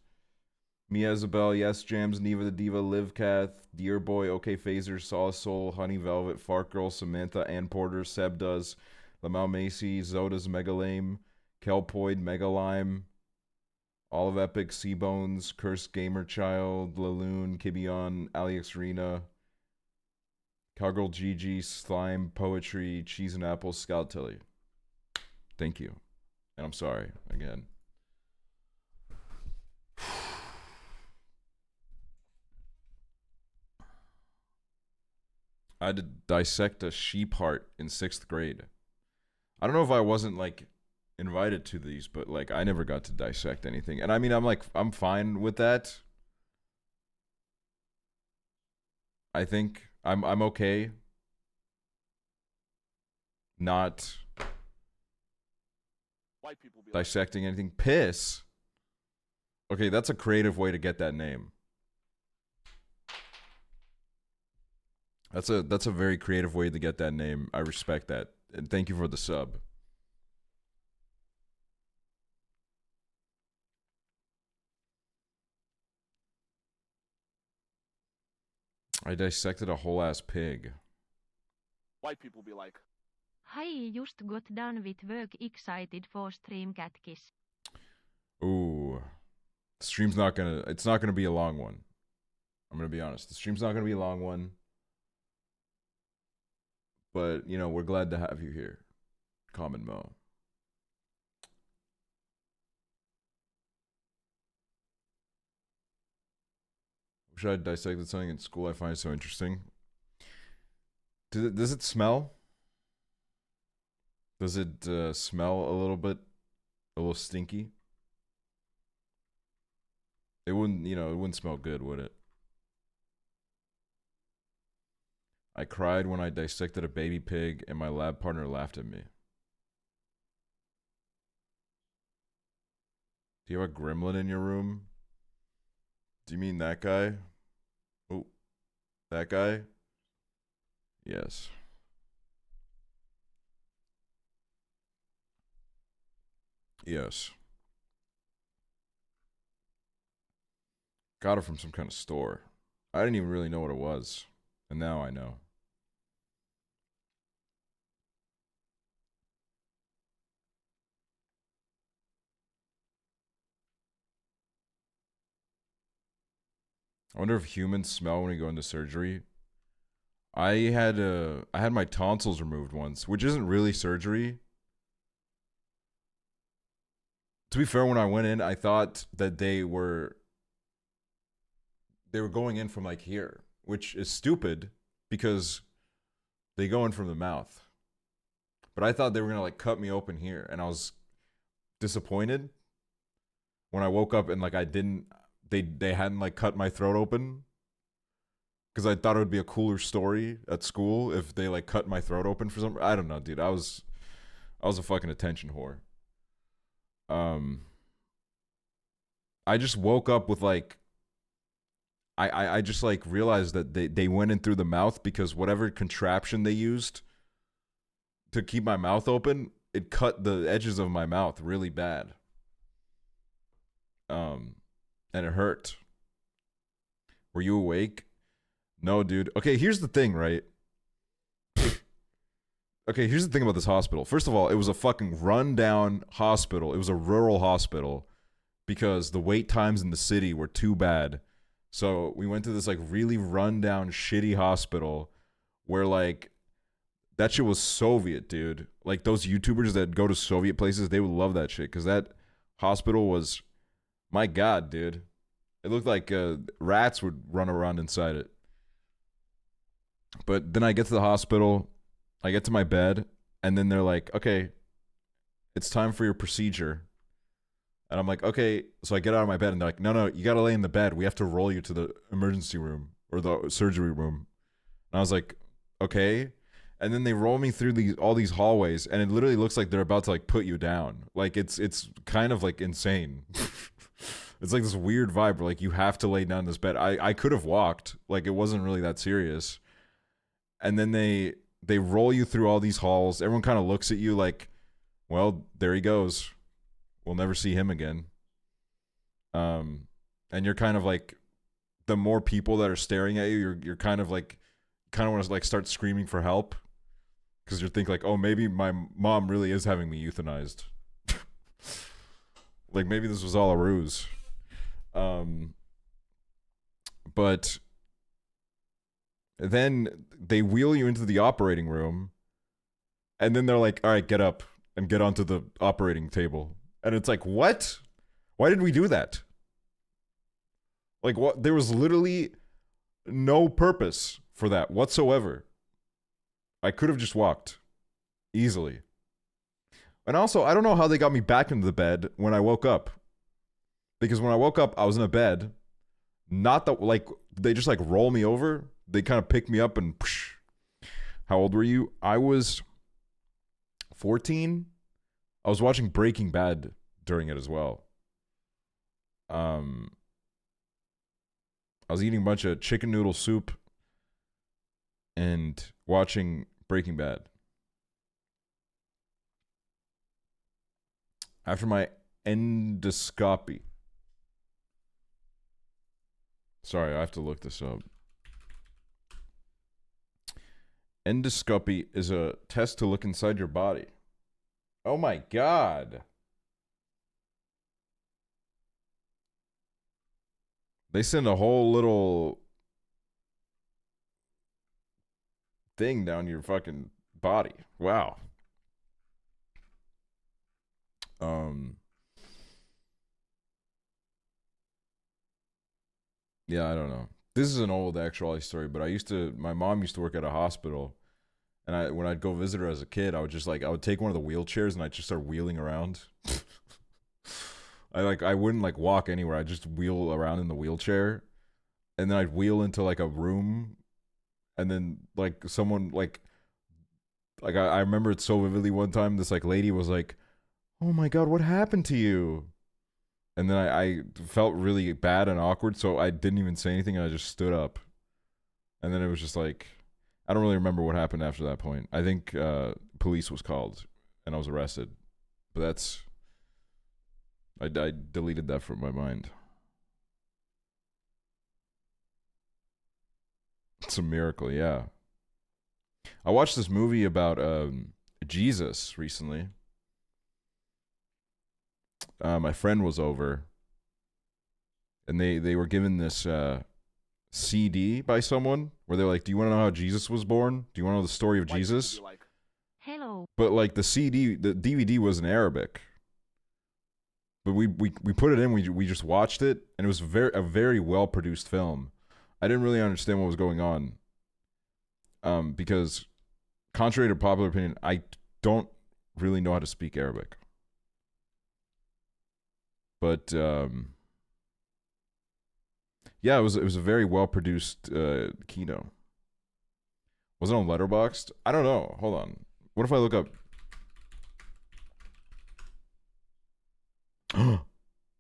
S4: Mia Isabel, Yes Jams, Neva the Diva, Liv Kath, Dear Boy, OK Phaser, Saw Soul, Honey Velvet, Fart Girl, Samantha, Ann Porter, Seb Does, Lamau Macy, Zoda's Megalame, Kelpoid, Megalime, Olive Epic, Seabones, Cursed Gamer Child, Laloon, Kibion, Alex Rena, Cowgirl Gigi, Slime, Poetry, Cheese and Apples, Scout Tilly. Thank you. And I'm sorry again. I had to dissect a sheep heart in 6th grade. I don't know if I wasn't like invited to these, but like I never got to dissect anything. And I mean, I'm fine with that. I think I'm okay not
S3: White people be
S4: dissecting anything. Piss. Okay, that's a creative way to get that name. That's a very creative way to get that name. I respect that. And thank you for the sub. I dissected a whole ass pig.
S3: White people be like,
S2: Hi, just got done with work, excited for stream cat kiss.
S4: Ooh. The stream's not gonna... It's not gonna be a long one. I'm gonna be honest. The stream's not gonna be a long one. But, you know, we're glad to have you here. Common Mo. Wish I had dissected something in school I find so interesting. Does it smell? Does it smell a little bit? A little stinky? It wouldn't, you know, it wouldn't smell good, would it? I cried when I dissected a baby pig and my lab partner laughed at me. Do you have a gremlin in your room? Do you mean that guy? Oh, that guy? Yes. Yes. Got it from some kind of store. I didn't even really know what it was. And now I know. I wonder if humans smell when we go into surgery. I had my tonsils removed once, which isn't really surgery. To be fair, when I went in, I thought that they were going in from like here, which is stupid because they go in from the mouth. But I thought they were gonna like cut me open here, and I was disappointed when I woke up and like they hadn't like cut my throat open, because I thought it would be a cooler story at school if they like cut my throat open for some... I don't know, dude. I was a fucking attention whore. I just woke up with like I just like realized that they went in through the mouth because whatever contraption they used to keep my mouth open, it cut the edges of my mouth really bad. And it hurt. Were you awake? No, dude. Okay, here's the thing, right? Okay, here's the thing about this hospital. First of all, it was a fucking rundown hospital. It was a rural hospital because the wait times in the city were too bad. So we went to this like really rundown, shitty hospital where like that shit was Soviet, dude. Like those YouTubers that go to Soviet places, they would love that shit because that hospital was, my God, dude. It looked like rats would run around inside it. But then I get to the hospital, I get to my bed, and then they're like, okay, it's time for your procedure. And I'm like, okay. So I get out of my bed, and they're like, no, you got to lay in the bed. We have to roll you to the emergency room or the surgery room. And I was like, okay. And then they roll me through all these hallways, and it literally looks like they're about to like put you down. Like it's kind of like insane. It's like this weird vibe where like you have to lay down in this bed. I could have walked. Like it wasn't really that serious. And then they roll you through all these halls. Everyone kind of looks at you like, well, there he goes. We'll never see him again. And you're kind of like, the more people that are staring at you, you're kind of like, want to like start screaming for help. Because you're thinking like, oh, maybe my mom really is having me euthanized. Like maybe this was all a ruse. But then they wheel you into the operating room, and then they're like, all right, get up and get onto the operating table. And it's like, what? Why did we do that? Like, what? There was literally no purpose for that whatsoever. I could have just walked easily. And also, I don't know how they got me back into the bed when I woke up. Because when I woke up, I was in a bed. Not that, like, they just, like, roll me over. They kind of pick me up and... Psh. How old were you? I was 14. I was watching Breaking Bad during it as well. I was eating a bunch of chicken noodle soup and watching Breaking Bad. After my endoscopy. Sorry, I have to look this up. Endoscopy is a test to look inside your body. Oh my God. They send a whole little thing down your fucking body. Wow. Yeah, I don't know. This is an old Aksually story, but my mom used to work at a hospital, and when I'd go visit her as a kid, I would take one of the wheelchairs and I'd just start wheeling around. I wouldn't like walk anywhere. I'd just wheel around in the wheelchair, and then I'd wheel into like a room, and then like someone like I remember it so vividly. One time, this like lady was like, "Oh my God, what happened to you?" And then I felt really bad and awkward, so I didn't even say anything, and I just stood up. And then it was just like, I don't really remember what happened after that point. I think police was called, and I was arrested. But I deleted that from my mind. It's a miracle, yeah. I watched this movie about Jesus recently. My friend was over, and they were given this CD by someone where they're like, "Do you want to know how Jesus was born? Do you want to know the story of Jesus?"
S2: Hello.
S4: But like the DVD was in Arabic. But we put it in. We just watched it, and it was a very well produced film. I didn't really understand what was going on. Because contrary to popular opinion, I don't really know how to speak Arabic. But yeah, it was a very well produced kino. Was it on Letterboxd? I don't know. Hold on. What if I look up?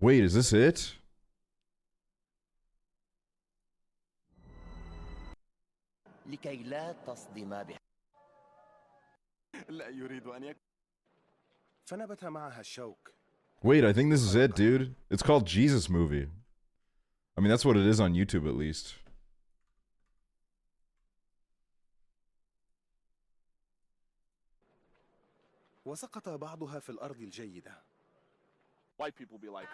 S4: Wait, is this it?
S5: لكي لا تصدم به.
S6: لا يريد أن يكون. فنبت معها الشوك.
S4: Wait, I think this is it, dude. It's called Jesus Movie. I mean, that's what it is on YouTube, at least.
S6: وسقط بعضها في الأرض الجيدة.
S3: White people be like,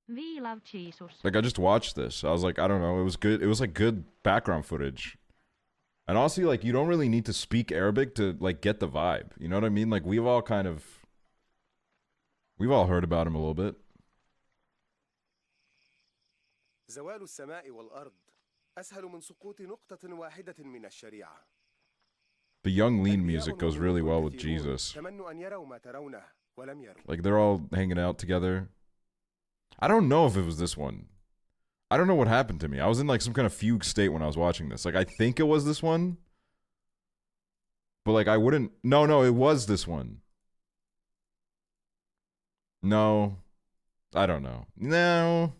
S2: We love Jesus.
S4: Like, I just watched this. I was like, I don't know. It was good. It was like good background footage. And honestly, like, you don't really need to speak Arabic to, like, get the vibe. You know what I mean? Like, we've all heard about him a little bit.
S6: زوال السماء والأرض أسهل من سقوط نقطة واحدة من الشريعة.
S4: The young lean music goes really well with Jesus.
S6: تمنوا أن يروا ما ترونه ولم يروا.
S4: Like, they're all hanging out together. I don't know if it was this one. I don't know what happened to me. I was in, like, some kind of fugue state when I was watching this. Like, I think it was this one. But, like, I wouldn't... No, it was this one. No. I don't know. No.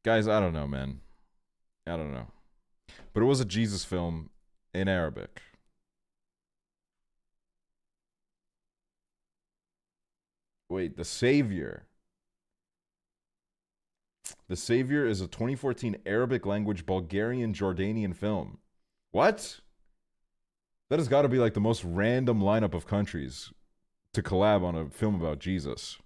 S4: Guys, I don't know, man. I don't know. But it was a Jesus film in Arabic. Wait, The Savior. The Savior is a 2014 Arabic language Bulgarian Jordanian film. What? That has got to be like the most random lineup of countries to collab on a film about Jesus.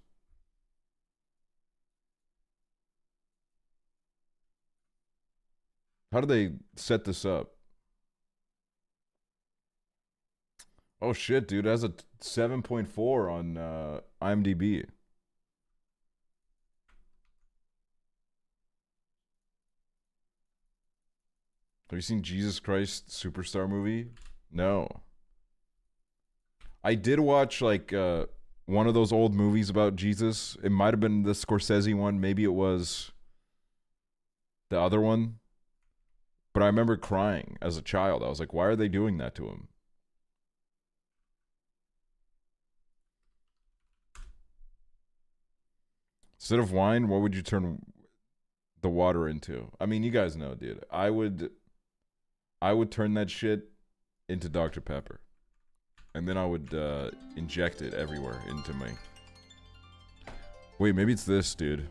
S4: How do they set this up? Oh shit, dude, it has a 7.4 on IMDb. Have you seen Jesus Christ Superstar movie? No. I did watch like one of those old movies about Jesus. It might have been the Scorsese one. Maybe it was the other one. But I remember crying as a child. I was like, why are they doing that to him? Instead of wine, what would you turn the water into? I mean, you guys know, dude. I would turn that shit into Dr. Pepper. And then I would inject it everywhere into me. Wait, maybe it's this, dude.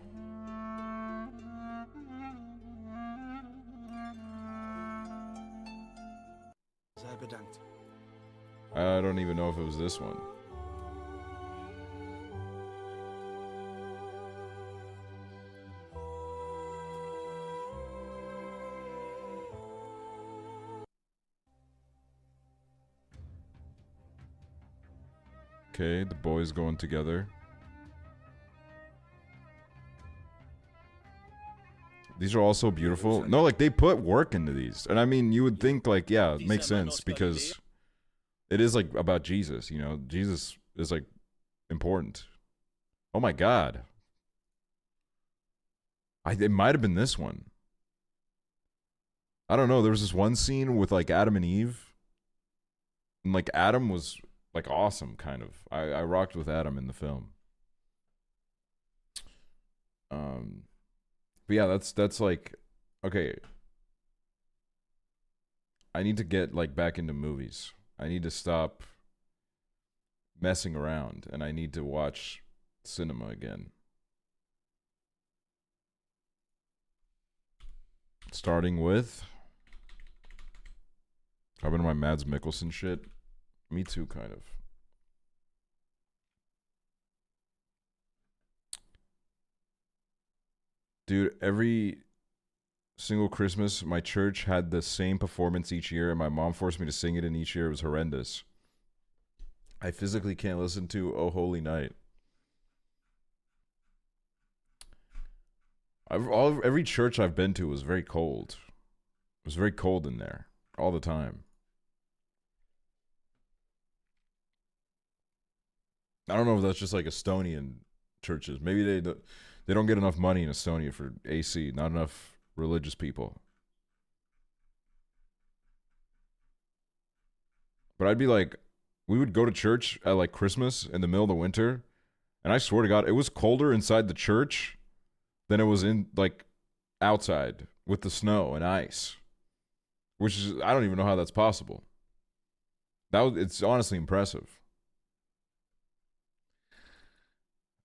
S4: I don't even know if it was this one. Okay, the boys going together. These are also beautiful. No, like, they put work into these. And I mean, you would think, like, yeah, it makes sense because it is, like, about Jesus, you know? Jesus is, like, important. Oh my god. It might have been this one. I don't know. There was this one scene with, like, Adam and Eve. And, like, Adam was... like awesome, kind of. I rocked with Adam in the film. But yeah, that's like, okay. I need to get like back into movies. I need to stop messing around, and I need to watch cinema again. Starting with, I've been in my Mads Mikkelsen shit. Me too, kind of. Dude, every single Christmas, my church had the same performance each year, and my mom forced me to sing it in each year. It was horrendous. I physically can't listen to Oh Holy Night. Every church I've been to was very cold. It was very cold in there all the time. I don't know if that's just like Estonian churches. Maybe they don't get enough money in Estonia for AC. Not enough religious people. But I'd be like, we would go to church at like Christmas in the middle of the winter, and I swear to God, it was colder inside the church than it was in like outside with the snow and ice. which is, I don't even know how that's possible. It's honestly impressive.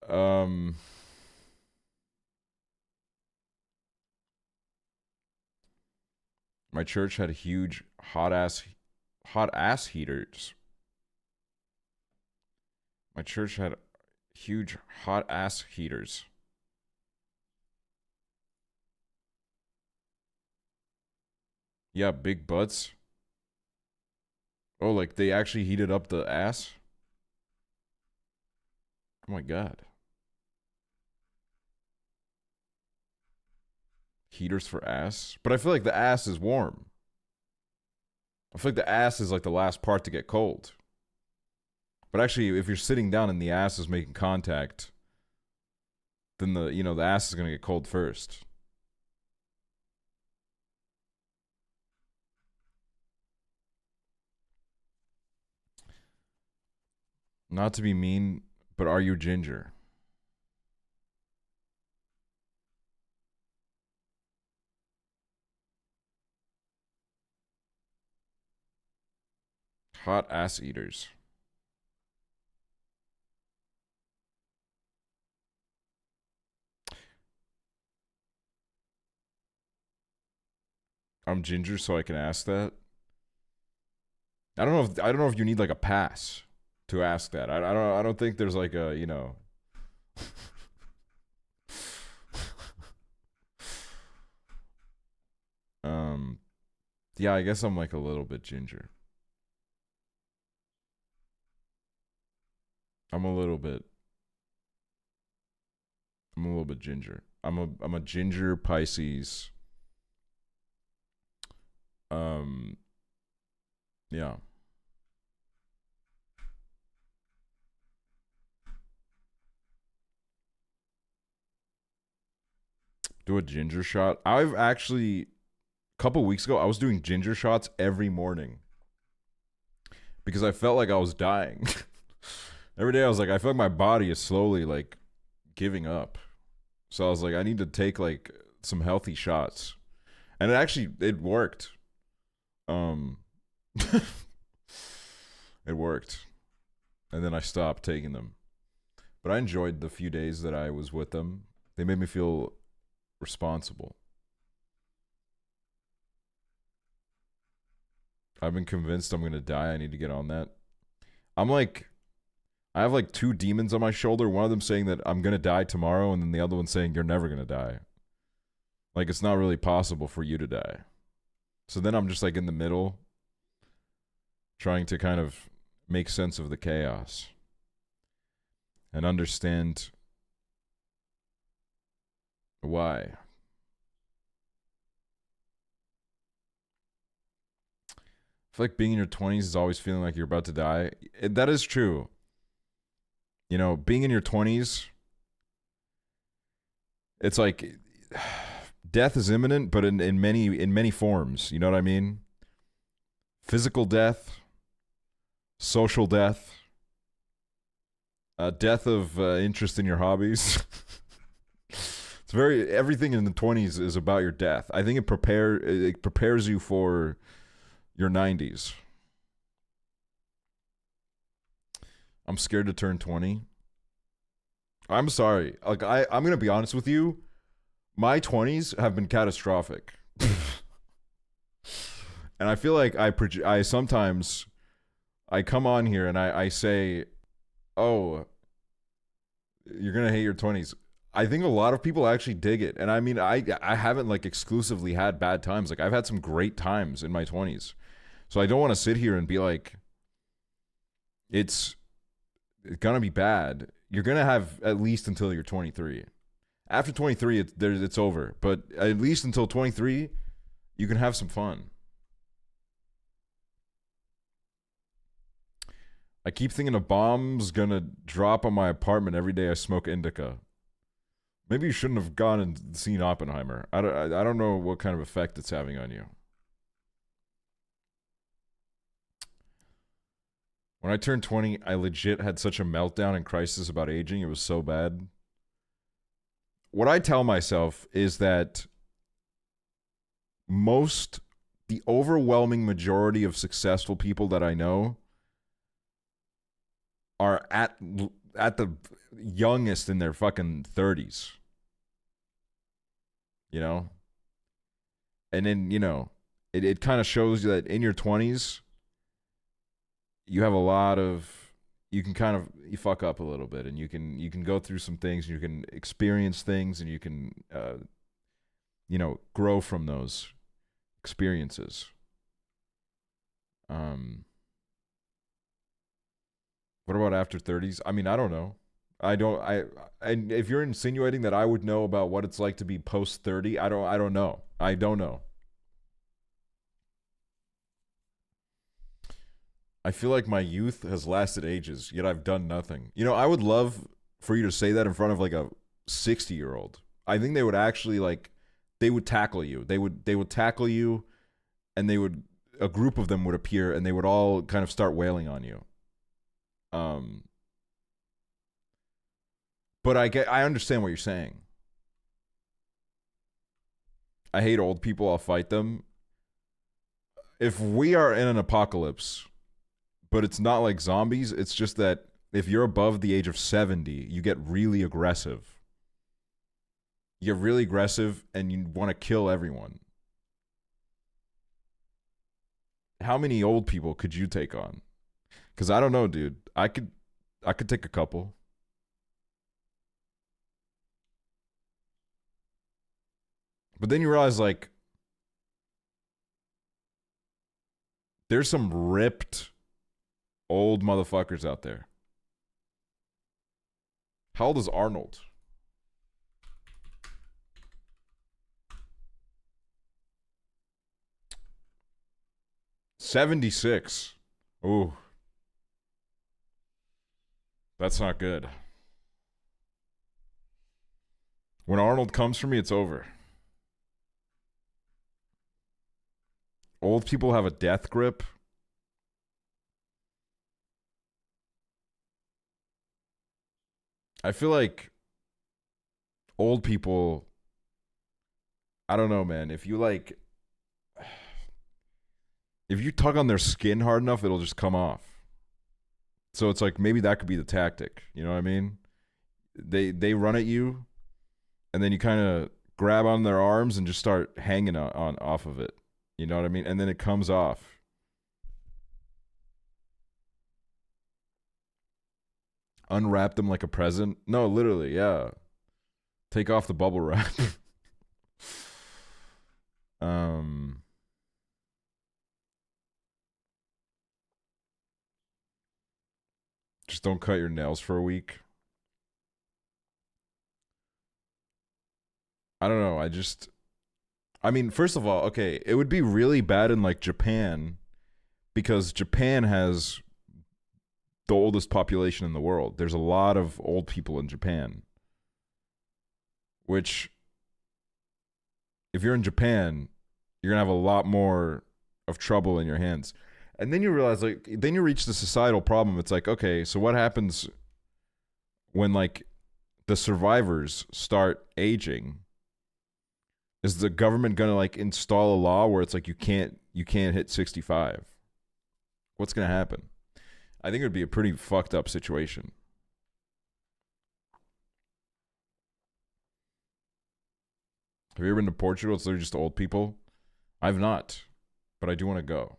S4: My church had huge hot ass heaters. My church had huge hot ass heaters. Yeah, big butts. Oh, like they actually heated up the ass? Oh my god. Heaters for ass? But I feel like the ass is warm. I feel like the ass is like the last part to get cold. But actually, if you're sitting down and the ass is making contact, then the ass is going to get cold first. Not to be mean, but are you ginger? Hot ass eaters. I'm ginger, so I can ask that. I don't know if you need like a pass to ask that. I don't think there's like a, yeah, I guess I'm like a little bit ginger. I'm a little bit ginger. I'm a ginger Pisces. Yeah. Do a ginger shot. I've actually, a couple weeks ago, I was doing ginger shots every morning because I felt like I was dying. Every day I was like, I feel like my body is slowly like giving up. So I was like, I need to take like some healthy shots. And it worked. It worked. And then I stopped taking them. But I enjoyed the few days that I was with them. They made me feel responsible. I've been convinced I'm going to die. I need to get on that. I have like two demons on my shoulder. One of them saying that I'm going to die tomorrow, and then the other one saying you're never going to die. Like, it's not really possible for you to die. So then I'm just like in the middle, trying to kind of make sense of the chaos and understand why. I feel like being in your 20s is always feeling like you're about to die. That is true. Being in your 20s, it's like death is imminent, but in many forms. You know what I mean? Physical death, social death, death of interest in your hobbies. It's everything in the 20s is about your death. I think it prepares you for your 90s. I'm scared to turn 20. I'm sorry. Like I'm going to be honest with you. My 20s have been catastrophic. And I feel like I sometimes come on here and I say, "Oh, you're going to hate your 20s." I think a lot of people actually dig it. And I mean, I haven't like exclusively had bad times. Like I've had some great times in my 20s. So I don't want to sit here and be like, it's going to be bad. You're going to have at least until you're 23. After 23, it's over. But at least until 23, you can have some fun. I keep thinking a bomb's going to drop on my apartment every day I smoke indica. Maybe you shouldn't have gone and seen Oppenheimer. I don't know what kind of effect it's having on you. When I turned 20, I legit had such a meltdown and crisis about aging. It was so bad. What I tell myself is that most the overwhelming majority of successful people that I know are at the youngest in their fucking 30s. You know? And then, you know, it kind of shows you that in your 20s, you have a lot of, you fuck up a little bit, and you can go through some things, and you can experience things, and you can, you know, grow from those experiences. What about after 30s? I mean, I don't know. And if you're insinuating that I would know about what it's like to be post 30, I don't know. I don't know. I feel like my youth has lasted ages, yet I've done nothing. You know, I would love for you to say that in front of like a 60-year-old. I think they would actually they would tackle you. They would tackle you, and a group of them would appear, and they would all kind of start wailing on you. But I understand what you're saying. I hate old people. I'll fight them. If we are in an apocalypse, but it's not like zombies, it's just that if you're above the age of 70, you get really aggressive. You get really aggressive, and you want to kill everyone. How many old people could you take on? Because I don't know, dude. I could take a couple. But then you realize, like, there's some ripped old motherfuckers out there. How old is Arnold? $76. Ooh. That's not good. When Arnold comes for me, it's over. Old people have a death grip. I feel like old people, I don't know, man. If you tug on their skin hard enough, it'll just come off. So it's like, maybe that could be the tactic. You know what I mean? They run at you, and then you kind of grab on their arms and just start hanging on off of it. You know what I mean? And then it comes off. Unwrap them like a present? No, literally, yeah. Take off the bubble wrap. Just don't cut your nails for a week. I don't know. I mean, first of all, okay, it would be really bad in like Japan, because Japan has the oldest population in the world. There's a lot of old people in Japan. Which, if you're in Japan, you're going to have a lot more of trouble in your hands. And then you realize, like, then you reach the societal problem. It's like, okay, so what happens when, like, the survivors start aging? Is the government going to, like, install a law where it's like you can't hit 65? What's going to happen? I think it would be a pretty fucked up situation. Have you ever been to Portugal? So they're just old people? I've not, but I do want to go.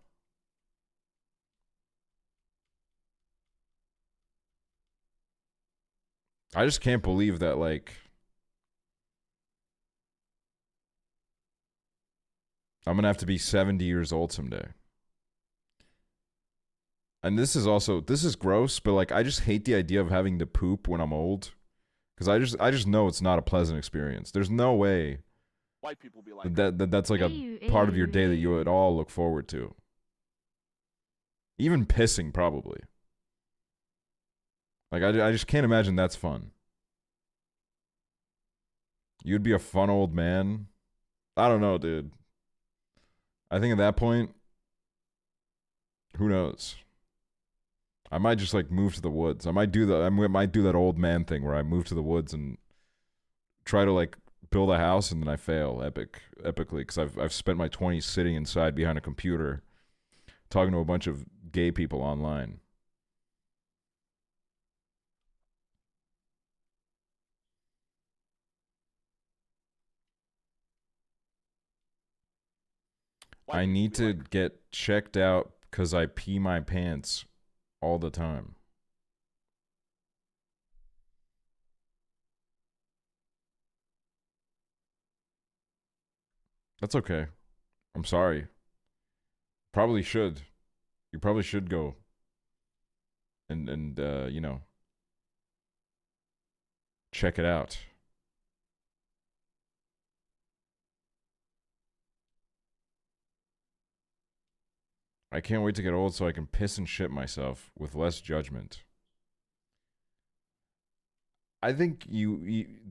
S4: I just can't believe that, like, I'm going to have to be 70 years old someday. And this is gross, but, like, I just hate the idea of having to poop when I'm old. Because I just know it's not a pleasant experience. There's no way
S3: White people be like
S4: that's like a part of your day that you would all look forward to. Even pissing, probably. Like, I just can't imagine that's fun. You'd be a fun old man. I don't know, dude. I think at that point, who knows? I might just, like, move to the woods. I might do that old man thing where I move to the woods and try to, like, build a house and then I fail epically because I've spent my 20s sitting inside behind a computer talking to a bunch of gay people online. I need to get checked out because I pee my pants all the time. That's okay. I'm sorry. Probably should. You probably should go and you know, check it out. I can't wait to get old so I can piss and shit myself with less judgment. I think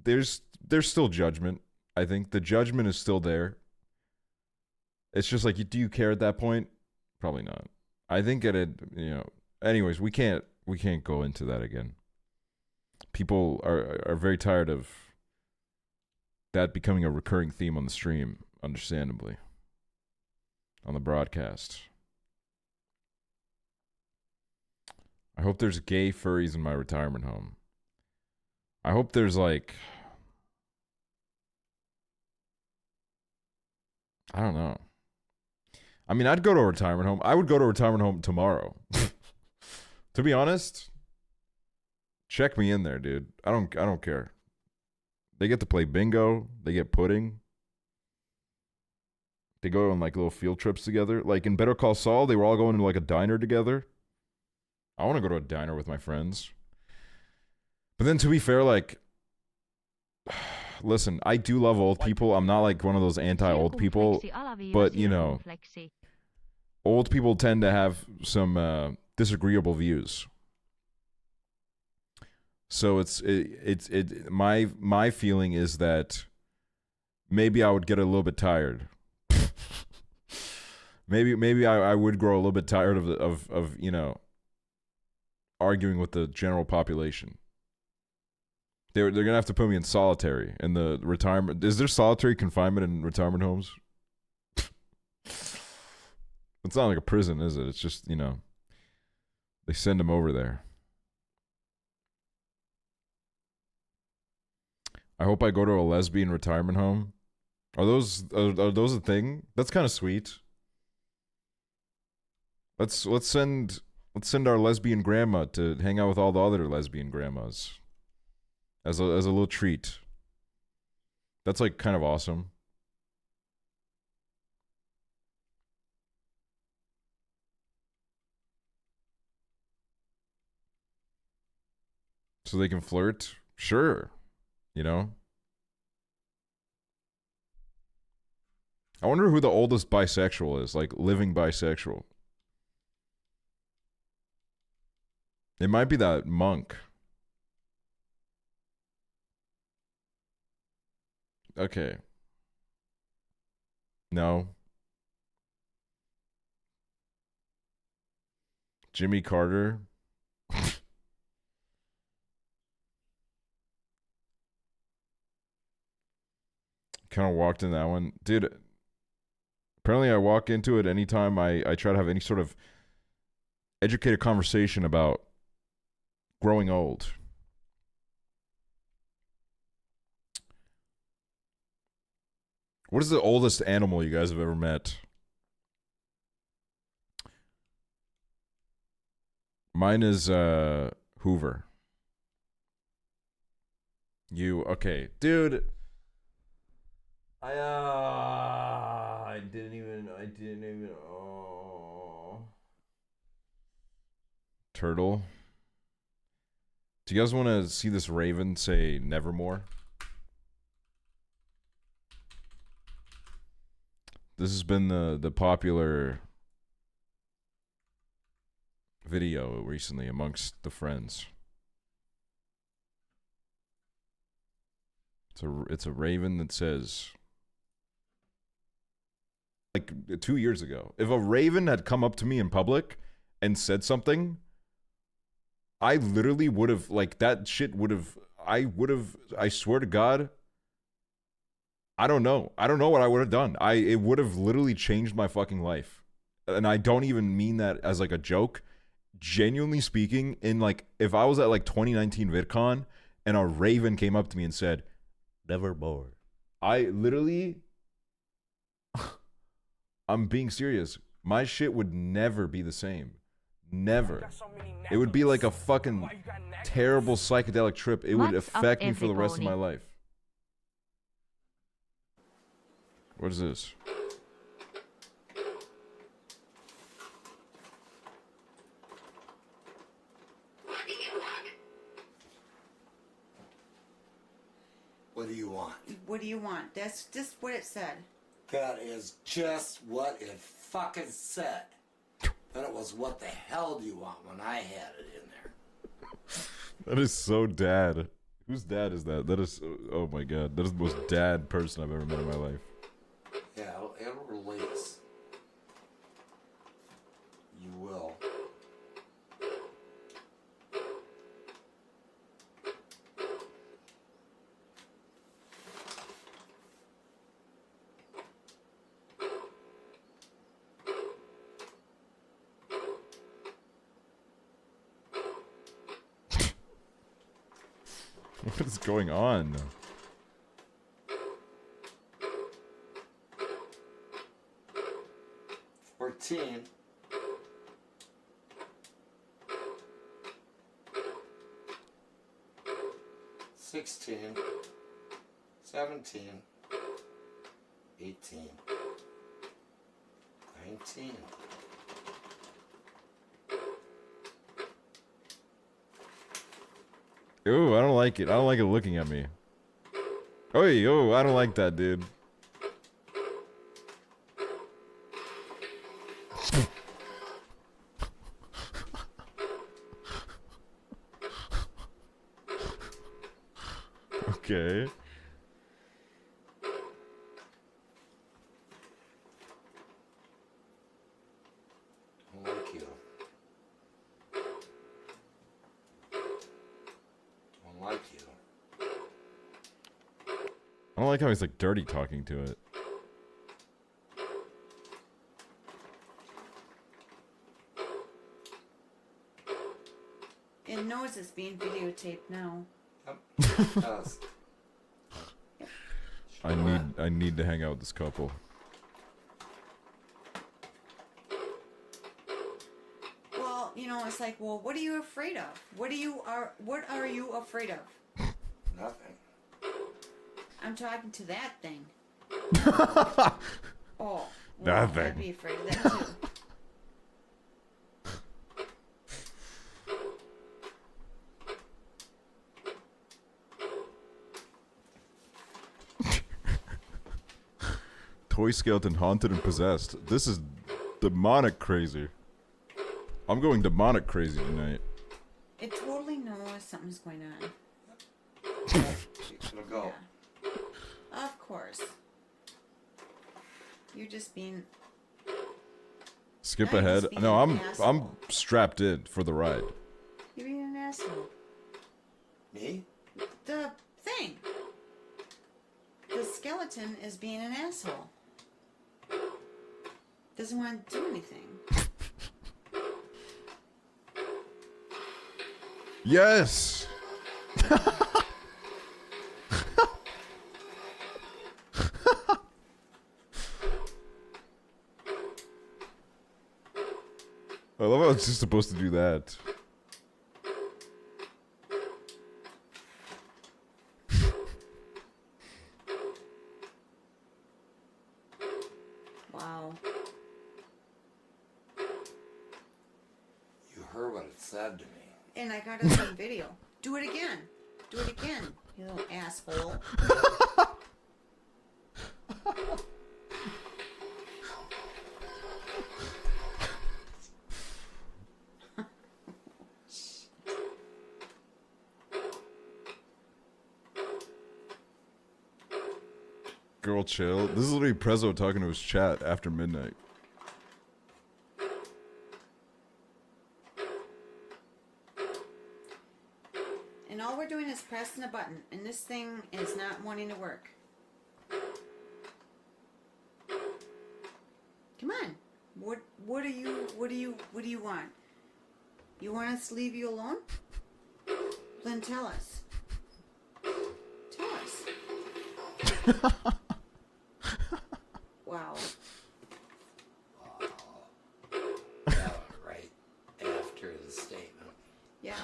S4: there's still judgment. I think the judgment is still there. It's just like, do you care at that point? Probably not. I think anyways, we can't go into that again. People are very tired of that becoming a recurring theme on the stream, understandably. On the broadcast. I hope there's gay furries in my retirement home. I hope there's like, I don't know. I mean, I'd go to a retirement home. I would go to a retirement home tomorrow. To be honest, check me in there, dude. I don't care. They get to play bingo. They get pudding. They go on like little field trips together. Like in Better Call Saul, they were all going to like a diner together. I want to go to a diner with my friends. But then to be fair, like, listen, I do love old people. I'm not like one of those anti-old people. But, you know, old people tend to have some disagreeable views. So my feeling is that maybe I would get a little bit tired. maybe I would grow a little bit tired of you know, arguing with the general population. They're gonna have to put me in solitary in the retirement. Is there solitary confinement in retirement homes? It's not like a prison, is it? It's just, you know, they send them over there. I hope I go to a lesbian retirement home. Are those a thing? That's kind of sweet. Let's send our lesbian grandma to hang out with all the other lesbian grandmas as a little treat. That's like kind of awesome. So they can flirt? Sure. You know? I wonder who the oldest bisexual is, like living bisexual. It might be that monk. Okay. No. Jimmy Carter. Kind of walked in that one. Dude, apparently I walk into it anytime I try to have any sort of educated conversation about growing old. What is the oldest animal you guys have ever met? Mine is Hoover. You okay, dude? I didn't even. Oh. Turtle. Do you guys want to see this raven say nevermore? This has been the popular video recently amongst the friends. It's a raven that says, like 2 years ago, if a raven had come up to me in public and said something, I literally would have, like, that shit would have, I swear to God, I don't know. I don't know what I would have done. It would have literally changed my fucking life. And I don't even mean that as like a joke. Genuinely speaking, in like if I was at like 2019 VidCon and a Raven came up to me and said, "Never more," I literally, I'm being serious. My shit would never be the same. Never. It would be like a fucking terrible psychedelic trip. It would
S2: What's up,
S4: affect me for the rest of my
S2: everybody?
S4: life. What is this?
S5: What do you want?
S7: What do you want? That's just what it said.
S5: That is just what it fucking said. Then it was what the hell do you want when I had it in there.
S4: That is so dad. Whose dad is that? That is, oh my god. That is the most dad person I've ever met in my life.
S5: Yeah, it'll release. You will.
S4: What is going on?
S5: 14. 16. 17. 18. 19.
S4: Ooh, I don't like it. I don't like it looking at me. Oh, I don't like that, dude. Okay.
S5: I like you. I like you.
S4: I don't like how he's like dirty talking to it.
S7: It knows it's being videotaped now.
S5: Yep. Does.
S4: I need to hang out with this couple.
S7: Well, you know, it's like, well, what are you afraid of? What are you afraid of?
S5: Nothing.
S7: I'm talking to that thing. Oh, well,
S4: That
S7: I'd
S4: thing.
S7: be afraid of that too.
S4: Toy skeleton haunted and possessed. This is demonic crazy. I'm going demonic crazy tonight.
S7: It totally knows something's going on.
S5: She's gonna go.
S7: Yeah. Of course. You're just being...
S4: Skip
S7: No, you're
S4: ahead.
S7: just being
S4: No,
S7: an
S4: I'm
S7: asshole.
S4: strapped in for the ride.
S7: You're being an asshole.
S5: Me?
S7: The thing. The skeleton is being an asshole. Doesn't want to do anything.
S4: Yes. I love how it's just supposed to do that.
S7: Wow.
S5: You heard what it said to me.
S7: And I got us on video. Do it again. Do it again, you little asshole.
S4: Girl, chill. This is literally Prezzo talking to his chat after midnight.
S7: And all we're doing is pressing a button, and this thing is not wanting to work. Come on. What do you want? You want us to leave you alone? Then tell us. Tell us. Wow.
S5: Yeah, right after the statement.
S7: Yeah.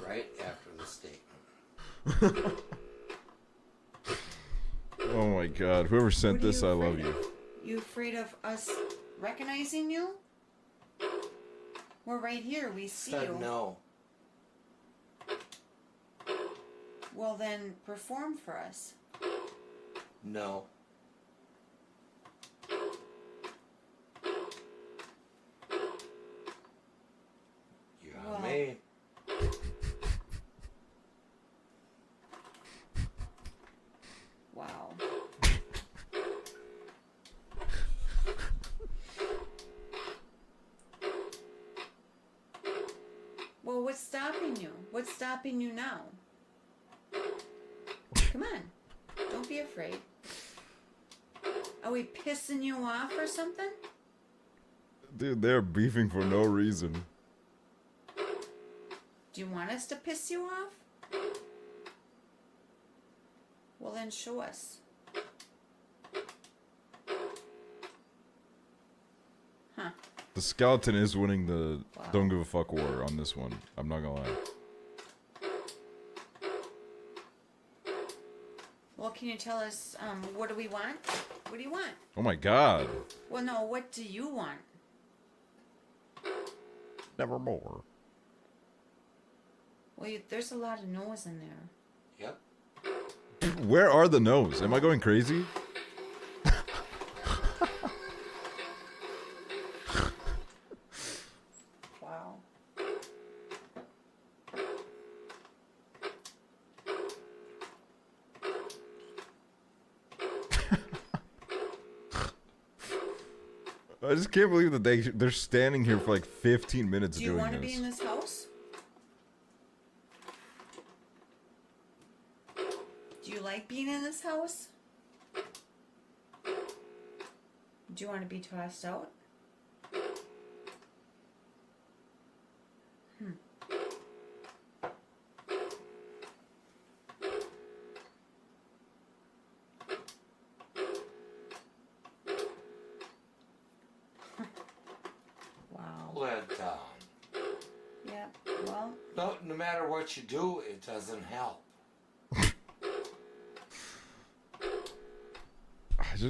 S5: Right after the statement.
S4: Oh my god. Whoever sent
S7: What are
S4: this,
S7: you
S4: I love
S7: afraid
S4: you.
S7: of? You afraid of us recognizing you? We're right here. We see
S5: Said
S7: you.
S5: no.
S7: Well, then perform for us.
S5: No. You got
S7: Well.
S5: me.
S7: Wow. Well, what's stopping you? What's stopping you now? Come on. Don't be afraid. Are we pissing you off or something?
S4: Dude, they're beefing for no reason.
S7: Do you want us to piss you off? Well, then show us. Huh.
S4: The skeleton is winning the don't give a fuck war on this one. I'm not gonna lie.
S7: Well, can you tell us, what do we want? What do you want?
S4: Oh my god.
S7: Well, no, what do you want?
S4: Nevermore.
S7: Well, there's a lot of no's in there.
S5: Yep.
S4: Where are the no's? Am I going crazy?
S7: Wow.
S4: I just can't believe that they're standing here for like 15 minutes
S7: Do you
S4: doing
S7: want to
S4: this.
S7: be in this house? Do you like being in this house? Do you want to be tossed out? Wow.
S5: Let down.
S7: Yeah, well,
S5: No matter what you do, it doesn't help.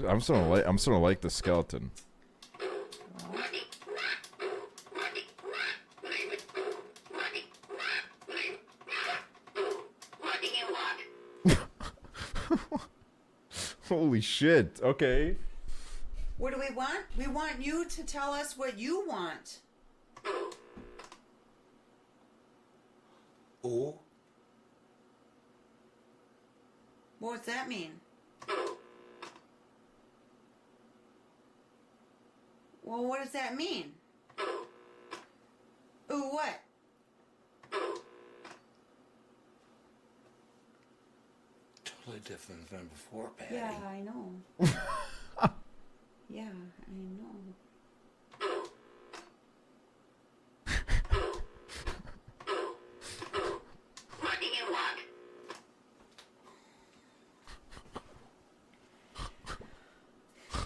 S4: I'm starting to like the skeleton.
S7: well.
S4: Holy shit. Okay.
S7: What do we want? We want you to tell us what you want.
S5: Ooh.
S7: What does that mean? Well, what does that mean? Ooh, what?
S5: Totally different than before, Patty.
S7: Yeah, I know. Yeah, I know.
S8: What do you want?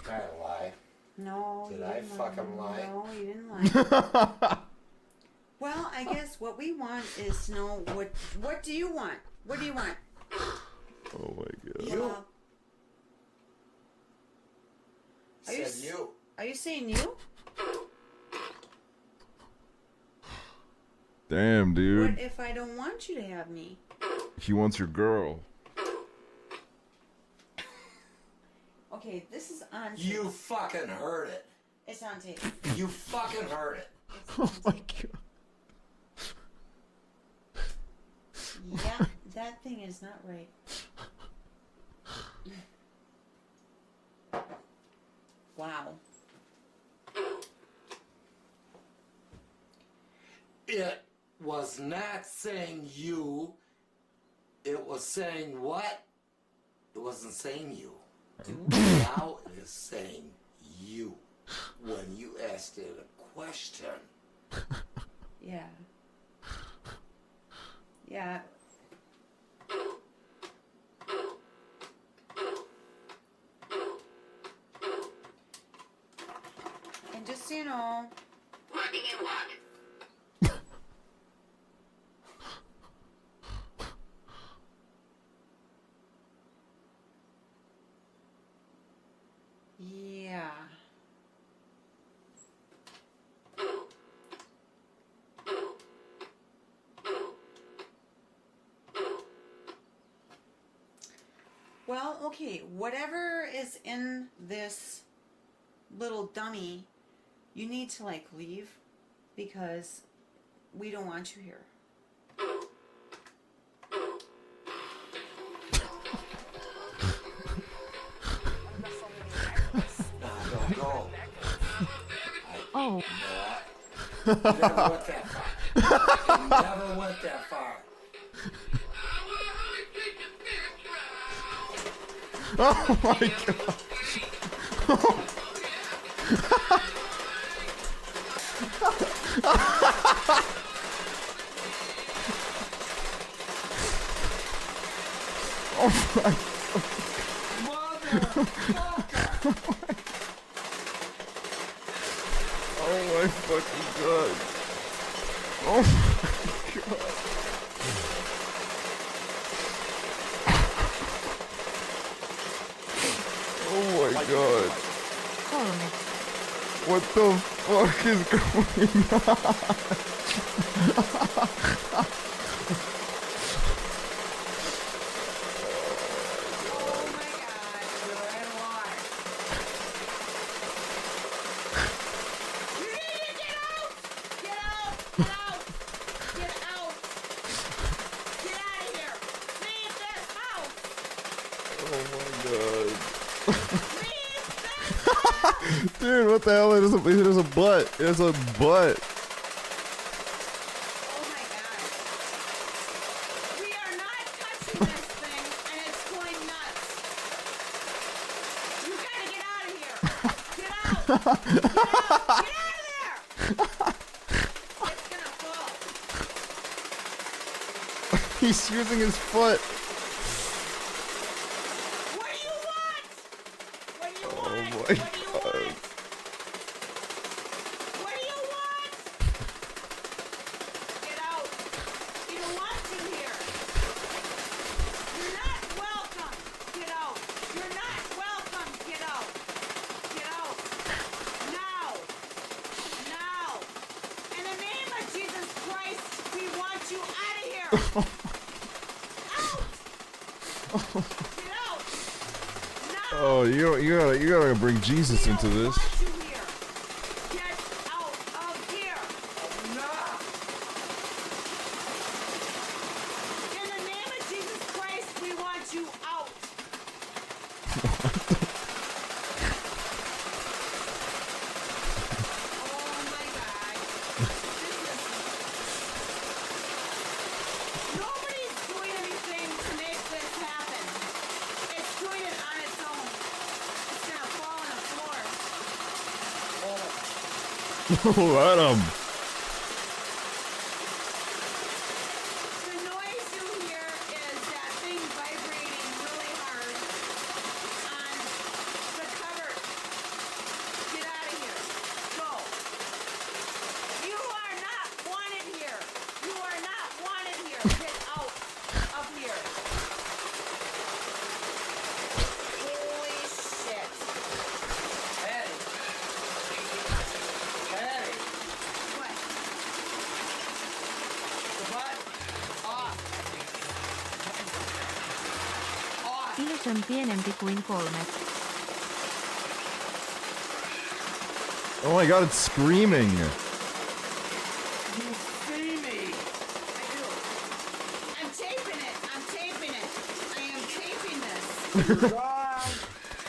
S5: Did I lie?
S7: No.
S5: Did
S7: you
S5: I
S7: didn't
S5: fucking lie?
S7: No, you didn't lie. Well, I guess what we want is to know what do you want? What do you want?
S4: Oh my god.
S5: You.
S7: Well, Are you
S5: Said
S7: s-
S5: you.
S7: are you saying you?
S4: Damn, dude.
S7: What if I don't want you to have me?
S4: He wants your girl.
S7: Okay, this is on tape.
S5: You fucking heard it.
S7: It's on tape.
S5: You fucking heard it.
S7: It's on
S4: Oh my
S7: tape.
S4: god.
S7: Yeah, that thing is not right. Wow.
S5: It was not saying you. It was saying what? It wasn't saying you. Now it is saying you. when you asked it a question.
S7: Yeah. Yeah. And just so you know,
S8: What do you want?
S7: yeah. Well, okay, whatever is in this little dummy, you need to like leave because we don't want you here.
S5: No, go.
S2: Oh,
S5: You never went that far. You never went that far.
S4: Oh my god. Oh my. Oh my fucking god. Oh my god. Oh my god.
S2: 3.
S4: What the fuck is going on?
S7: Oh my god, you're in water. You need to get out! Get out! Get out! Get out! Get out of here! Leave this house!
S4: Oh my god.
S7: Leave this house!
S4: Dude, what the hell? There's a butt. There's a butt.
S7: Oh my god. We are not touching this thing and it's going nuts. You gotta get out of here. Get out. Get out. Get out of there. It's gonna fall.
S4: He's using his foot.
S7: What do you want? What do you want?
S4: Oh my
S7: What do you
S4: god.
S7: want? What do you want? Get out. You don't want to here. You're not welcome. Get out. You're not welcome. Get out. Get out. Now. Now. In the name of Jesus Christ, we want you out of here. Out. Get out. Now.
S4: Oh, you gotta bring Jesus
S7: We
S4: into
S7: don't
S4: this.
S7: want you here. Get out of here. In the name of Jesus Christ, we want you out. Oh my God. Nobody's doing anything to make this happen. It's doing it on its own. It's gonna fall on the floor.
S4: Let him.
S7: The noise you hear is that thing vibrating really hard on the cover. Get out of here. Go. You are not wanted here. You are not wanted here. Get out of here. Holy shit.
S5: Patty. Patty.
S7: What?
S5: The butt. Off. Off.
S2: Yleisön pienempi kuin 3.
S4: Oh my god, it's screaming.
S5: You see me.
S7: I do. I'm taping it. I'm taping it. I am taping this.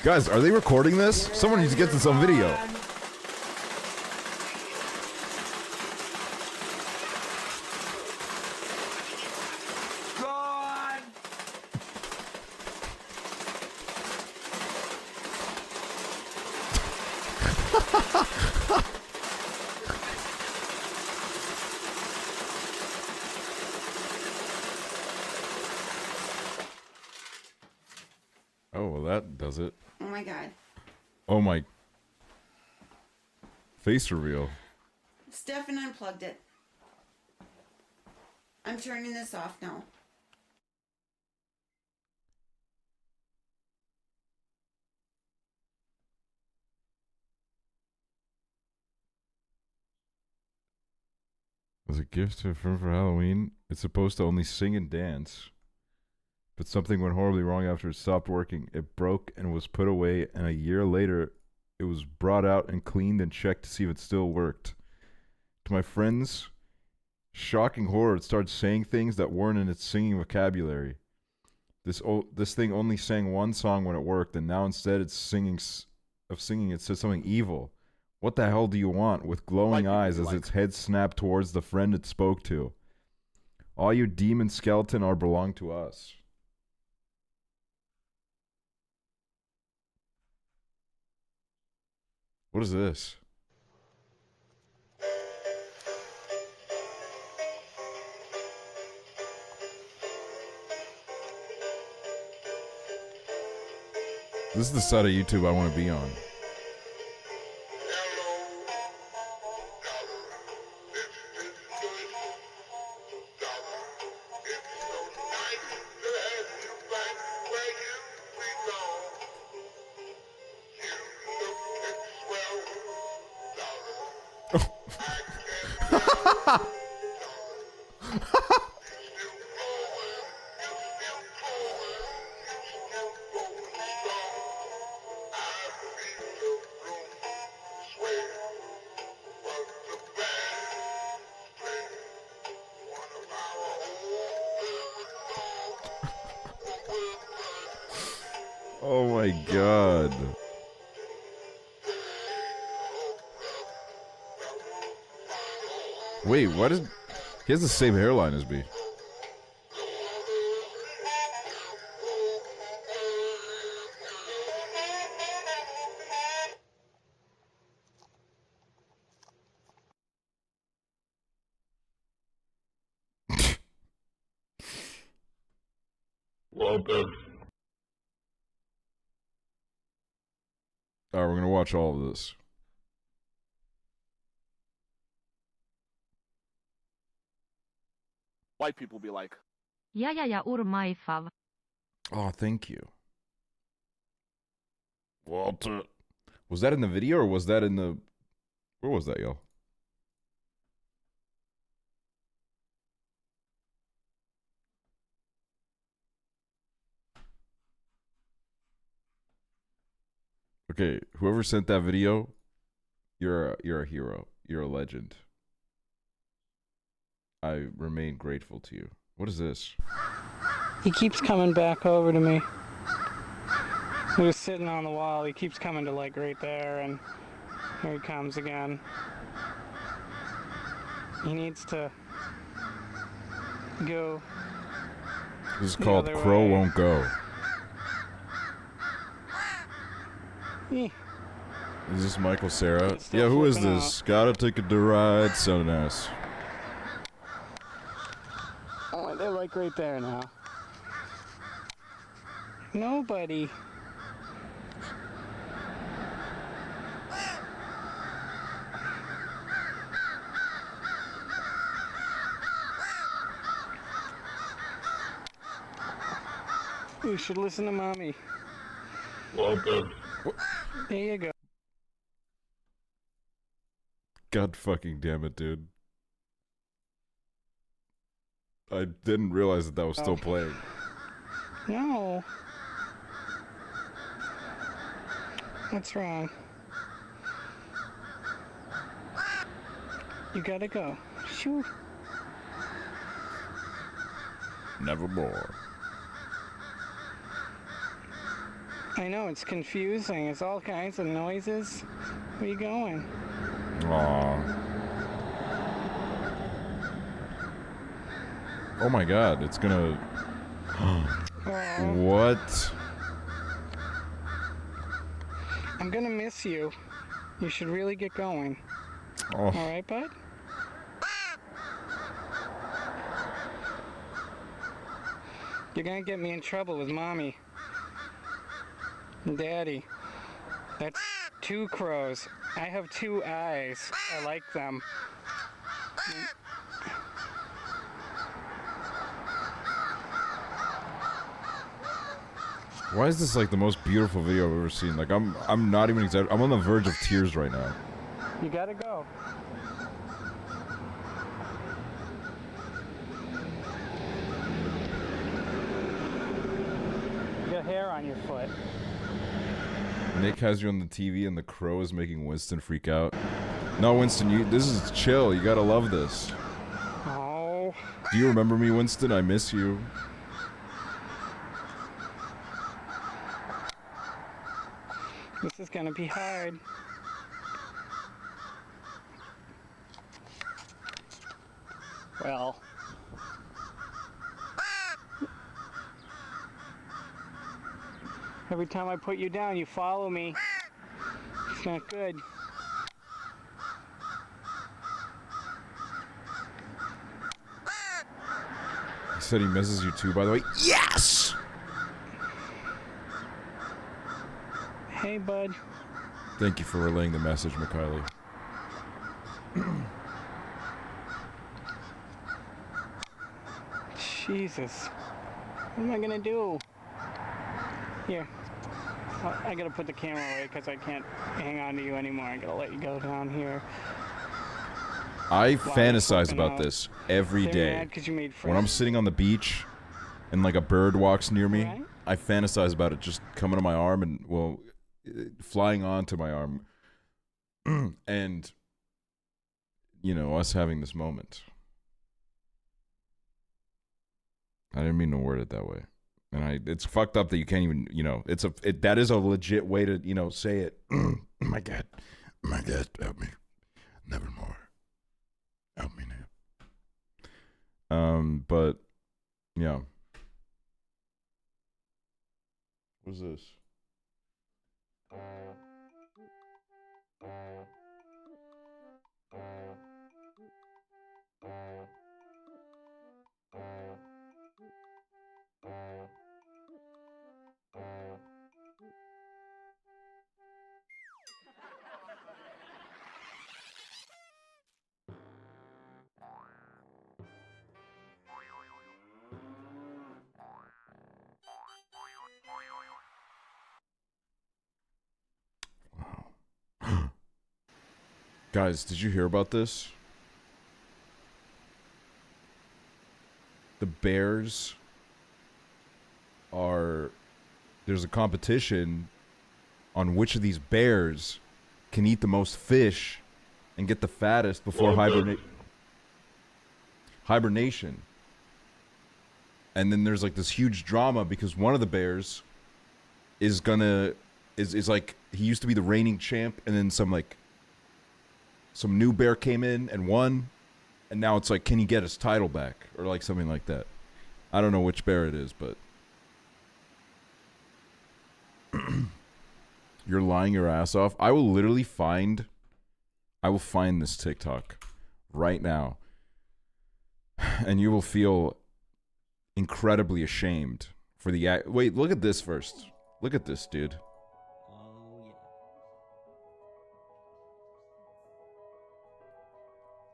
S4: Guys, are they recording this? Someone needs to get this on video.
S5: Gone.
S4: Oh, well, that does it.
S7: Oh my god.
S4: Oh my. Face reveal.
S7: Stefan unplugged it. I'm turning this off now.
S4: As a gift to a friend for Halloween, it's supposed to only sing and dance. But something went horribly wrong after it stopped working. It broke and was put away, and a year later, it was brought out and cleaned and checked to see if it still worked. To my friends, shocking horror, it started saying things that weren't in its singing vocabulary. This thing only sang one song when it worked, and now instead it's singing, it says something evil. What the hell do you want? With glowing eyes as its head snapped towards the friend it spoke to. All you demon skeleton are belong to us. What is this? This is the side of YouTube I want to be on. Oh my god. Wait, what is... He has the same hairline as me. Alright, we're gonna watch all of this.
S3: White people be like,
S2: Ja my fav.
S4: Oh, thank you. Walter. Was that in the video or was that in the... Where was that, y'all? Okay, whoever sent that video, you're a hero. You're a legend. I remain grateful to you. What is this?
S9: He keeps coming back over to me. He was sitting on the wall. He keeps coming to like right there, and here he comes again. He needs to go.
S4: This is called Crow Won't Go. Is this Michael Cera? Yeah, who is this? Gotta take a ride, so nice.
S9: Oh, they're like right there now. Nobody. You should listen to mommy.
S4: Welcome.
S9: There you go.
S4: God fucking damn it, dude. I didn't realize that was still playing.
S9: No. What's wrong? You gotta go. Shoo.
S4: Nevermore.
S9: I know, it's confusing. It's all kinds of noises. Where are you going?
S4: Aww. Oh my god, it's gonna... What?
S9: I'm gonna miss you. You should really get going.
S4: Oh.
S9: Alright, bud? You're gonna get me in trouble with mommy. Daddy, that's 2 crows. I have 2 eyes. I like them.
S4: Why is this like the most beautiful video I've ever seen? Like I'm not even exaggerating. I'm on the verge of tears right now.
S9: You gotta go. You got hair on your foot.
S4: Nick has you on the TV and the crow is making Winston freak out. No, Winston, this is chill. You gotta love this.
S9: Oh.
S4: Do you remember me, Winston? I miss you.
S9: This is gonna be hard. Well. Every time I put you down, you follow me. It's not good.
S4: He said he misses you too, by the way. Yes!
S9: Hey, bud.
S4: Thank you for relaying the message, Mikhaili.
S9: Jesus. What am I gonna do? Here. I gotta put the camera away because I can't hang on to you anymore. I gotta let you go down here.
S4: I fantasize about this every
S9: They're
S4: day.
S9: mad 'cause you made
S4: When I'm
S9: friends.
S4: sitting on the beach and like a bird walks near me,
S9: Right?
S4: I fantasize about it just coming to my arm and, well, flying onto my arm. And, you know, us having this moment. I didn't mean to word it that way. And it's fucked up that you can't even, you know, that is a legit way to, you know, say it. My God, help me. Nevermore. Help me now. But, yeah. What's this? Guys, did you hear about this? The Bears there's a competition on which of these bears can eat the most fish and get the fattest before hibernation. And then there's like this huge drama because one of the bears is like, he used to be the reigning champ, and then some new bear came in and won, and now it's like, can he get his title back or like something like that? I don't know which bear it is, but you're lying your ass off. I will find this TikTok right now, and you will feel incredibly ashamed for the act. Wait, look at this first. Look at this, dude.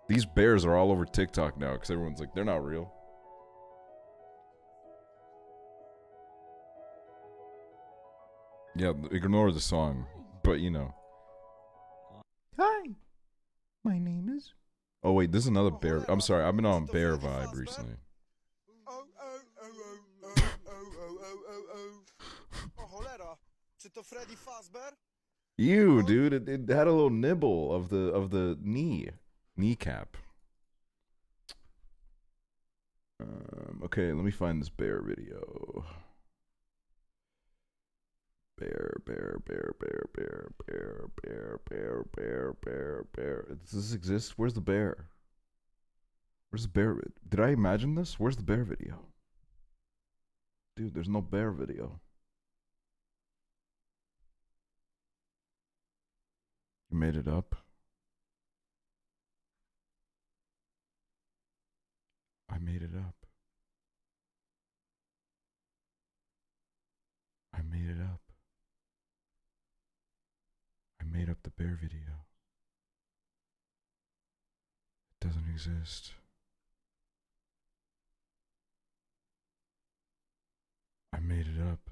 S4: These bears are all over TikTok now because everyone's like, they're not real. Yeah, ignore the song, but you know. Hi, my name is... Oh wait, this is another bear. I'm sorry, I've been on bear vibe recently. You, dude, it had a little nibble of the kneecap. Okay, let me find this bear video. Bear. Does this exist? Where's the bear? Where's the bear? Did I imagine this? Where's the bear video? Dude, there's no bear video. You made it up? I made it up. I made it up. the bear video. It doesn't exist. I made it up.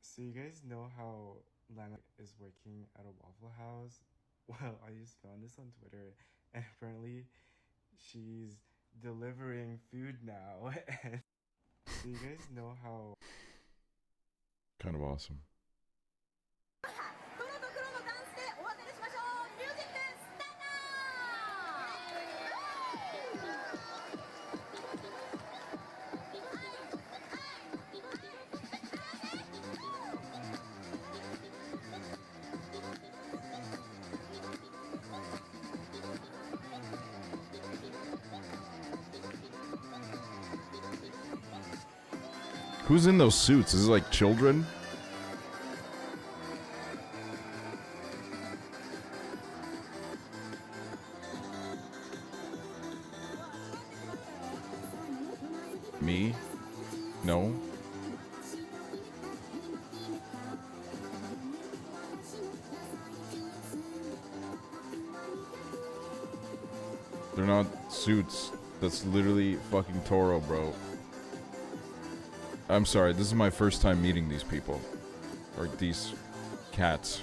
S10: So you guys know how Lana is working at a Waffle House? Well, I just found this on Twitter, and apparently she's delivering food now. And so you guys know how...
S4: Kind of awesome. Who's in those suits? Is it like children? Me? No. They're not suits. That's literally fucking Toro, bro. I'm sorry, this is my first time meeting these people. Or these cats.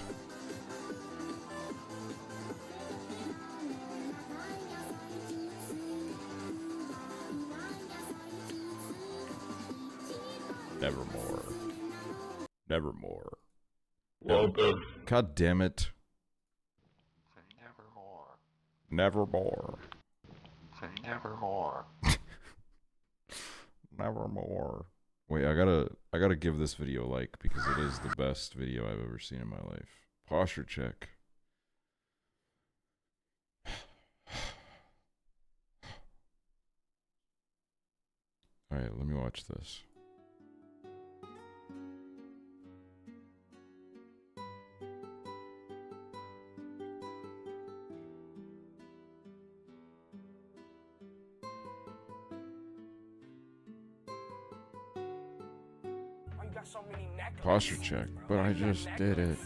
S4: Nevermore. Nevermore.
S3: Welcome.
S4: God damn it.
S11: Say nevermore.
S4: Nevermore.
S11: Say nevermore.
S4: Nevermore. Wait, I gotta give this video a like because it is the best video I've ever seen in my life. Posture check. Alright, let me watch this. Posture check, but I just did it.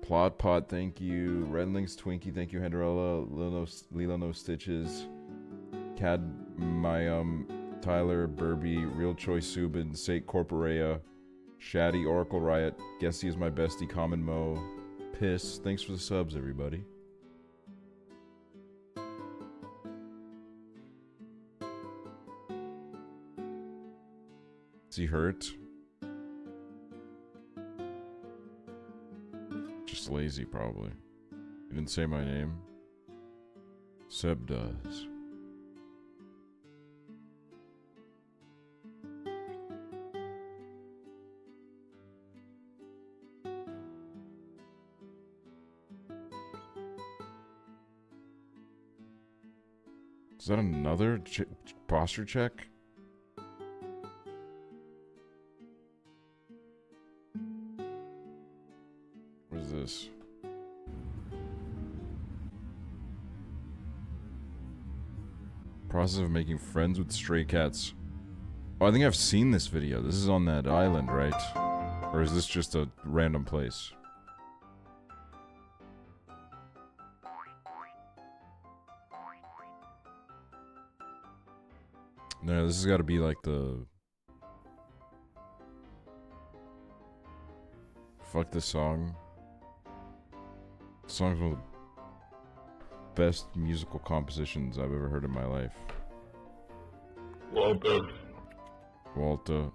S4: Plot Pod, thank you. Redlings Twinkie, thank you. Henderella, Lilo No Stitches, Cad Mayum, Tyler, Burby, Real Choice Subin, Sate Corporea, Shaddy, Oracle Riot, Guessy is my bestie, Common Mo, Piss. Thanks for the subs, everybody. Is he hurt? Just lazy, probably. You didn't say my name. Seb does. Is that another posture check? What is this? Process of making friends with stray cats. Oh, I think I've seen this video. This is on that island, right? Or is this just a random place? No, this has got to be like the... Fuck this song. The song's one of the best musical compositions I've ever heard in my life.
S3: Welcome.
S4: Walter.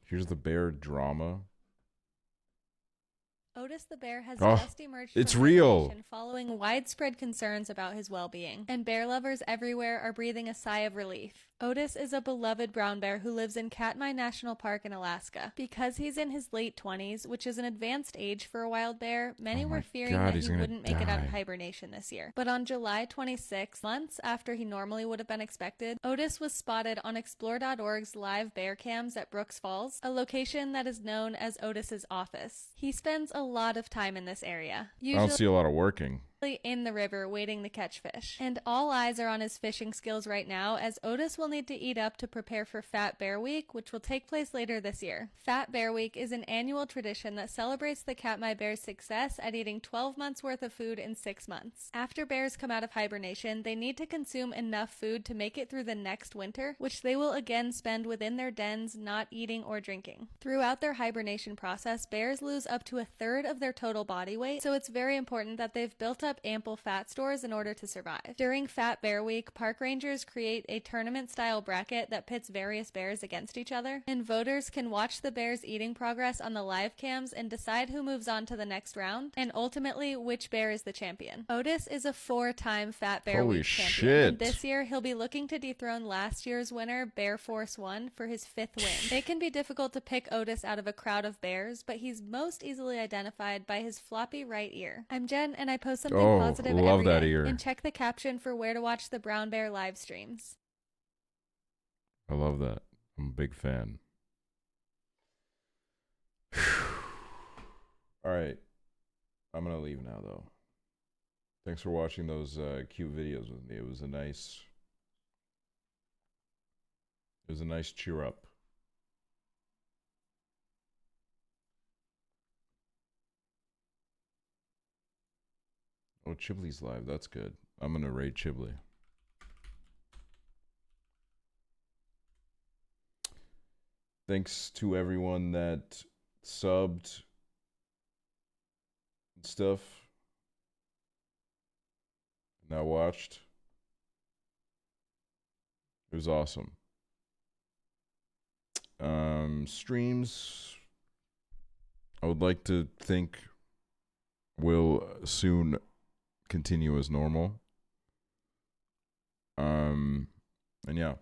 S4: Here's the bear drama.
S12: Otis the bear has
S4: Oh,
S12: just emerged
S4: it's
S12: from
S4: real.
S12: hibernation following widespread concerns about his well-being, and bear lovers everywhere are breathing a sigh of relief. Otis is a beloved brown bear who lives in Katmai National Park in Alaska. Because he's in his late 20s, which is an advanced age for a wild bear, many were fearing that he wouldn't make it out of hibernation this year. But on July 26, months after he normally would have been expected, Otis was spotted on Explore.org's live bear cams at Brooks Falls, a location that is known as Otis's office. He spends a lot of time in this area.
S4: I don't see a lot of working.
S12: in the river waiting to catch fish. And all eyes are on his fishing skills right now, as Otis will need to eat up to prepare for Fat Bear Week, which will take place later this year. Fat Bear Week is an annual tradition that celebrates the Katmai bear's success at eating 12 months worth of food in 6 months. After bears come out of hibernation, they need to consume enough food to make it through the next winter, which they will again spend within their dens not eating or drinking. Throughout their hibernation process, bears lose up to 1/3 of their total body weight, so it's very important that they've built up ample fat stores in order to survive. During Fat Bear Week, park rangers create a tournament-style bracket that pits various bears against each other, and voters can watch the bears' eating progress on the live cams and decide who moves on to the next round, and ultimately which bear is the champion. Otis is a 4-time Fat Bear
S4: Holy
S12: Week champion,
S4: shit.
S12: and this year he'll be looking to dethrone last year's winner, Bear Force 1, for his 5th win. It can be difficult to pick Otis out of a crowd of bears, but he's most easily identified by his floppy right ear. I'm Jen, and I post something positive
S4: love
S12: every
S4: that
S12: day.
S4: ear.
S12: And check the caption for where to watch the brown bear live streams.
S4: I love that. I'm a big fan. All right. I'm going to leave now, though. Thanks for watching those cute videos with me. It was a nice cheer up. Oh, Chibley's live. That's good. I'm going to raid Chibley. Thanks to everyone that subbed and stuff. And that watched. It was awesome. Streams, I would like to think, will soon continue as normal. And yeah.